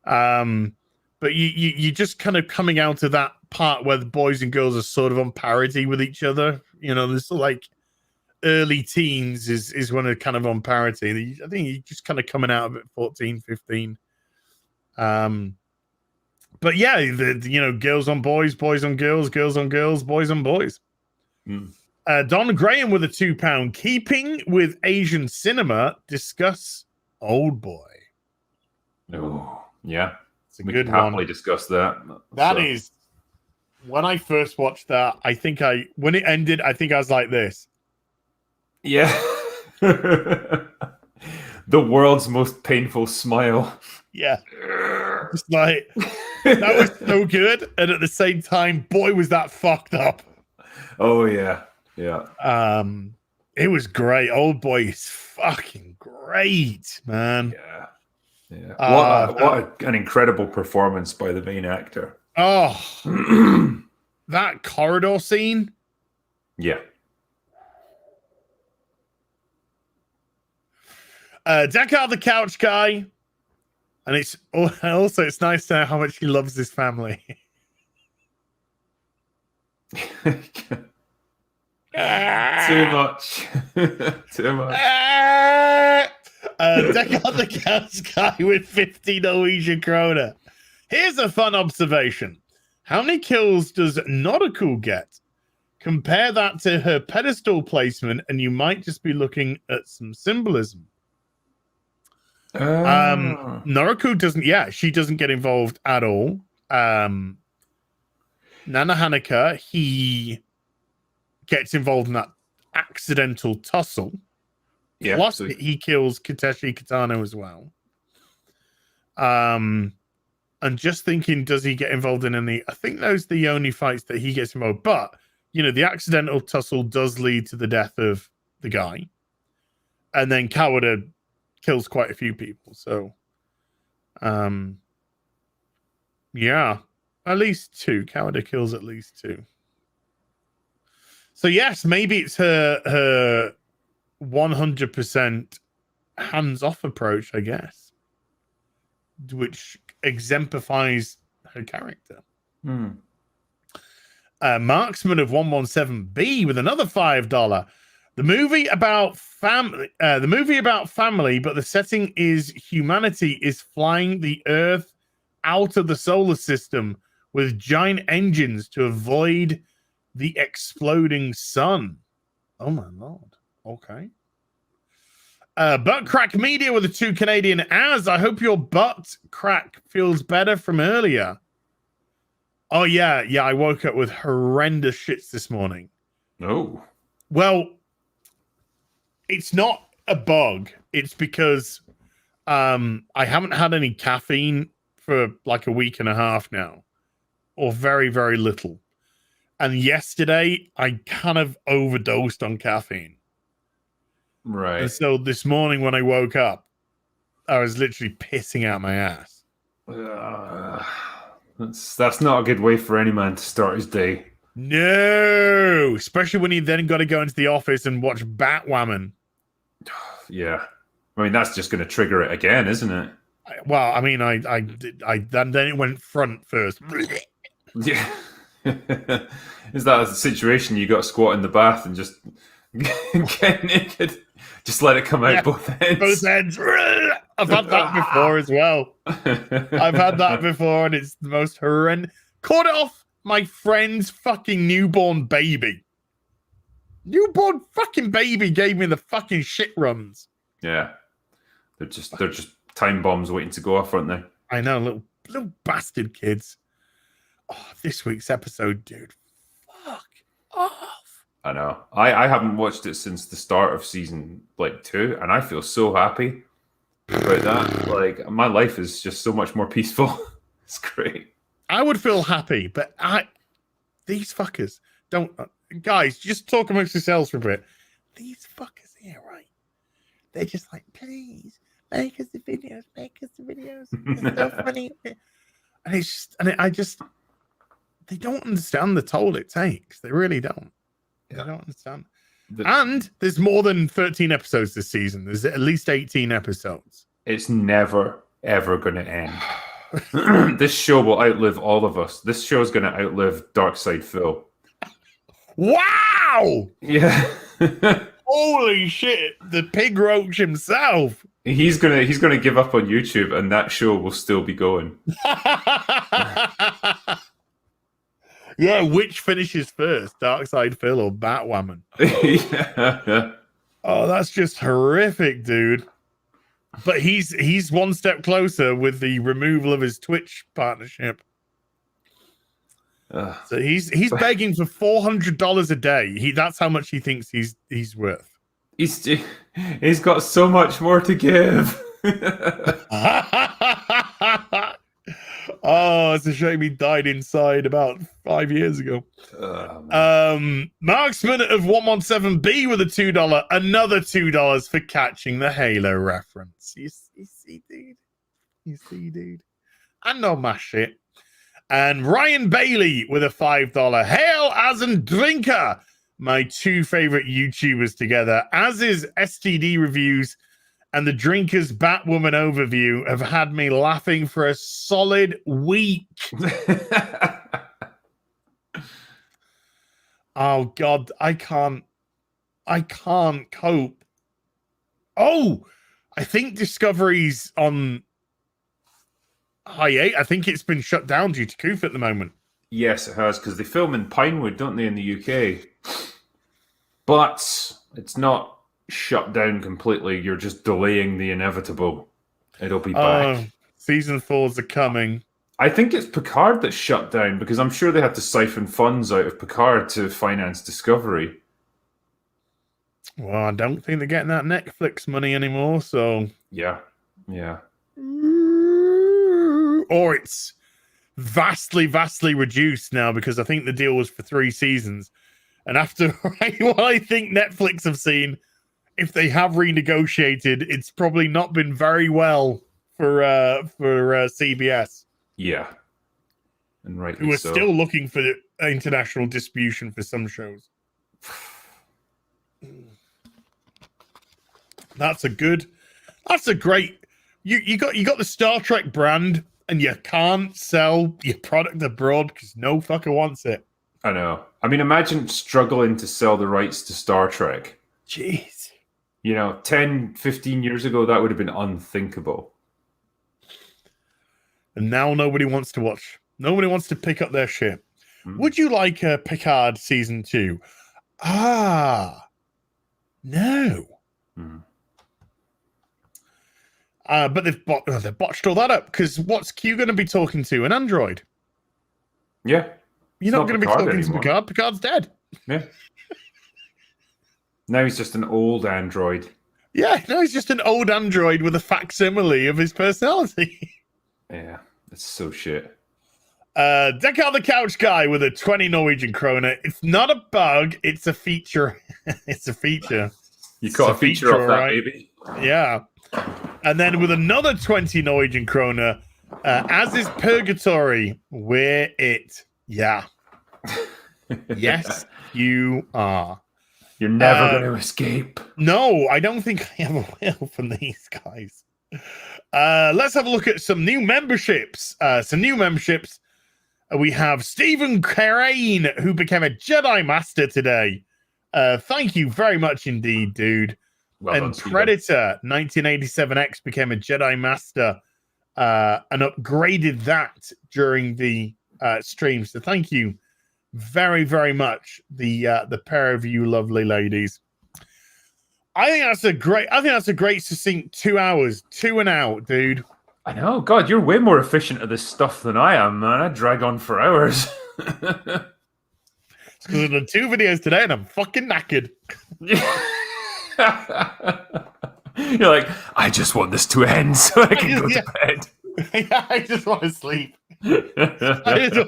But you're just kind of coming out of that part where the boys and girls are sort of on parity with each other. There's like early teens is when they're kind of on parity. I think you're just kind of coming out of it 14, 15. But yeah, girls on boys, boys on girls, girls on girls, boys on boys. Don Graham with a £2. Keeping with Asian cinema, discuss Old Boy. Oh, yeah. It's a good one. Happily discuss that. That is, when I first watched that, when it ended, I think I was like this. Yeah. The world's most painful smile. Yeah. It's like, that was so good. And at the same time, boy, was that fucked up. Oh, yeah. Yeah. It was great. Old Boy is fucking great, man. Yeah. Yeah. What an incredible performance by the main actor. Oh, that corridor scene. Yeah. Deck out the couch guy. And it's nice to know how much he loves his family. Too much. Too much. Deck out the Chaos guy with 50 Norwegian kroner. Here's a fun observation. How many kills does Noriko get? Compare that to her pedestal placement, and you might just be looking at some symbolism. Noriko doesn't, she doesn't get involved at all. Nana Hanaka, he gets involved in that accidental tussle. Yeah, Plus, he kills Kateshi Kitano as well. And just thinking, does he get involved in any? I think those are the only fights that he gets involved. But, you know, the accidental tussle does lead to the death of the guy. And then Kawada kills quite a few people. So, yeah, at least 2. Kawada kills at least 2. So, yes, maybe it's her 100% hands-off approach, I guess, which exemplifies her character. Marksman of 117B with another $5. The movie about family, but the setting is humanity is flying the Earth out of the solar system with giant engines to avoid the exploding sun. Oh my lord. Okay. Butt crack media with the 2 Canadian hours. I hope your butt crack feels better from earlier. Oh yeah, I woke up with horrendous shits this morning. Oh. Well, it's not a bug. It's because I haven't had any caffeine for like a week and a half now, or very, very little. And yesterday I kind of overdosed on caffeine. Right. And so this morning when I woke up, I was literally pissing out my ass. That's not a good way for any man to start his day. No, especially when you then got to go into the office and watch Batwoman. Yeah, I mean that's just going to trigger it again, isn't it? Well, I mean, I then it went front first. Yeah, is that a situation you got to squat in the bath and just get naked? Just let it come out both ends. Both ends. I've had that before as well. I've had that before, and it's the most horrendous. Caught it off my friend's fucking newborn baby. Newborn fucking baby gave me the fucking shit runs. Yeah, they're just time bombs waiting to go off, aren't they? I know, little bastard kids. Oh, this week's episode, dude. Fuck off. I know. I haven't watched it since the start of season 2, and I feel so happy about that. Like my life is just so much more peaceful. It's great. I would feel happy, but these fuckers don't. Guys, just talk amongst yourselves for a bit. These fuckers here, right? They're just like, please make us the videos, It's so funny, and I just they don't understand the toll it takes. They really don't. I don't understand. And there's more than 13 episodes this season. There's at least 18 episodes. It's never, ever going to end. This show will outlive all of us. This show is going to outlive Darkside Phil. Wow! Yeah. Holy shit. The pig roach himself. He's gonna give up on YouTube and that show will still be going. Yeah, which finishes first, Darkside Phil or Batwoman? Yeah. Oh, that's just horrific, dude. But he's one step closer with the removal of his Twitch partnership. So he's begging for $400 a day. That's how much he thinks he's worth. He's got so much more to give. Oh, it's a shame he died inside about 5 years ago. Marksman of 117B with a $2, another $2 for catching the Halo reference. You see, dude. I know my shit. And Ryan Bailey with a $5. Hail as and Drinker, my 2 favorite YouTubers together, as is STD Reviews and the Drinker's Batwoman overview have had me laughing for a solid week. Oh God, I can't cope. Oh, I think Discovery's on hiatus. I think it's been shut down due to Coof at the moment. Yes, it has, because they film in Pinewood, don't they, in the UK? But it's not shut down completely. You're just delaying the inevitable. It'll be back. Season 4s are coming. I think it's Picard that's shut down, because I'm sure they had to siphon funds out of Picard to finance Discovery. Well, I don't think they're getting that Netflix money anymore, so... Yeah. Or it's vastly reduced now, because I think the deal was for 3 seasons. And after what I think Netflix have seen, if they have renegotiated, it's probably not been very well for CBS. Yeah. And rightly who are so. still looking for international distribution for some shows. That's a great. You got the Star Trek brand, and you can't sell your product abroad because no fucker wants it. I know. I mean, imagine struggling to sell the rights to Star Trek. Jeez. 10, 15 years ago, that would have been unthinkable. And now nobody wants to watch. Nobody wants to pick up their shit. Would you like Picard season 2? No. But they've botched all that up, because what's Q going to be talking to? An android? Yeah. You're not going to be talking to Picard. Picard's dead. Yeah. Now he's just an old android. Yeah, no, he's just an old android with a facsimile of his personality. Yeah, it's so shit. Deck out the couch guy with a 20 Norwegian kroner. It's not a bug, it's a feature. It's a feature. You got a feature off that, baby. Yeah. And then with another 20 Norwegian kroner, as is Purgatory, we're it. Yeah. Yes, you are. You're never going to escape. No, I don't think I ever will from these guys. Let's have a look at some new memberships. We have Stephen Crane, who became a Jedi Master today. Thank you very much indeed, dude. Well and done, Predator 1987X became a Jedi Master and upgraded that during the stream. So thank you very, very much, the pair of you lovely ladies. I think that's a great succinct 2 hours, 2 and out, dude. I know. God, you're way more efficient at this stuff than I am, man. I drag on for hours. It's because I've done 2 videos today and I'm fucking knackered. You're like, I just want this to end so I can go to bed. Yeah, I just want to sleep. I just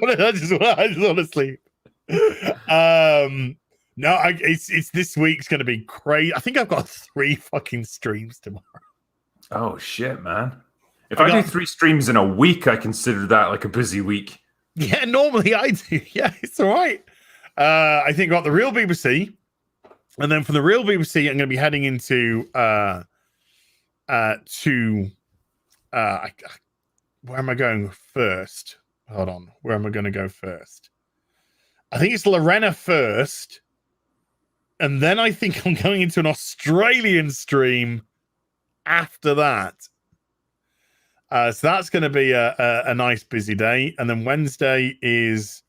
want to sleep. No, it's this week's going to be crazy. I think I've got 3 fucking streams tomorrow. Oh shit, man! If I do 3 streams in a week, I consider that like a busy week. Yeah, normally I do. Yeah, it's all right. I think I got the Real BBC, and then from the Real BBC, I'm going to be heading into where am I going first? Hold on, where am I going to go first? I think it's Lorena first, and then I think I'm going into an Australian stream after that. So that's going to be a nice busy day. And then Wednesday is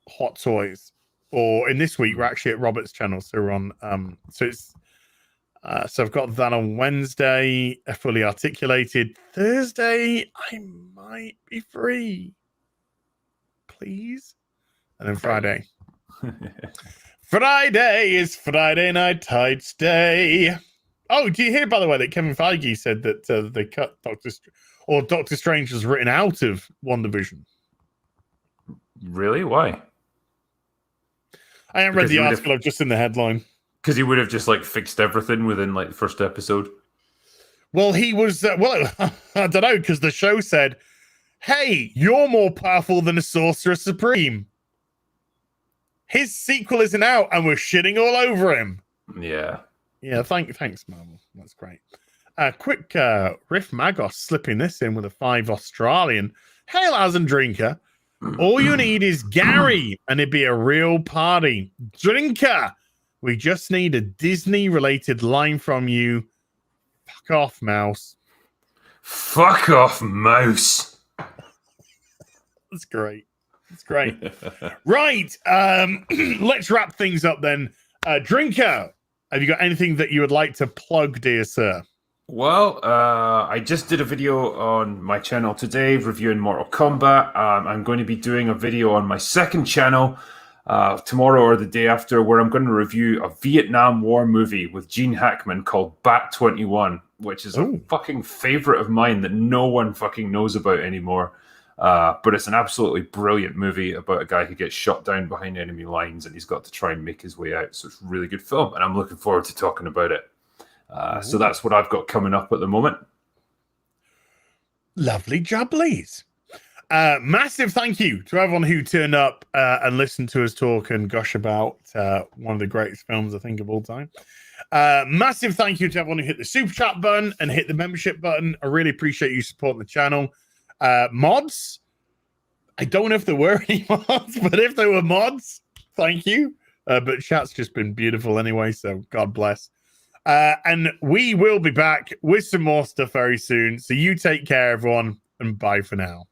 Hot Toys. Or in this week, we're actually at Robert's channel. So we're on... so I've got that on Wednesday, fully articulated. Thursday, I might be free. Please. And then Friday. Friday is Friday Night Tights Day. Oh, do you hear, by the way, that Kevin Feige said that they cut Doctor Strange was written out of WandaVision? Really? Why? I haven't read the article. I've just seen the headline. Because he would have just like fixed everything within like the first episode. Well, he was. I don't know, because the show said, "Hey, you're more powerful than a Sorcerer Supreme. His sequel isn't out, and we're shitting all over him." Yeah. Yeah, thanks, Marvel. That's great. Quick Riff Magos slipping this in with a 5 Australian. Hail as and drinker. All you need is Gary, and it'd be a real party. Drinker, we just need a Disney-related line from you. Fuck off, mouse. Fuck off, mouse. That's great. That's great. Right. Let's wrap things up then. Drinker, have you got anything that you would like to plug, dear sir? Well, I just did a video on my channel today reviewing Mortal Kombat. I'm going to be doing a video on my second channel tomorrow or the day after, where I'm going to review a Vietnam War movie with Gene Hackman called Bat 21, which is a fucking favorite of mine that no one fucking knows about anymore. But it's an absolutely brilliant movie about a guy who gets shot down behind enemy lines and he's got to try and make his way out. So it's a really good film, and I'm looking forward to talking about it. So that's what I've got coming up at the moment. Lovely jubblies. Massive thank you to everyone who turned up and listened to us talk and gush about one of the greatest films, I think, of all time. Massive thank you to everyone who hit the super chat button and hit the membership button. I really appreciate you supporting the channel. Mods, I don't know if there were any mods, but if there were mods, thank you. But chat's just been beautiful anyway, so God bless. And we will be back with some more stuff very soon. So you take care, everyone, and bye for now.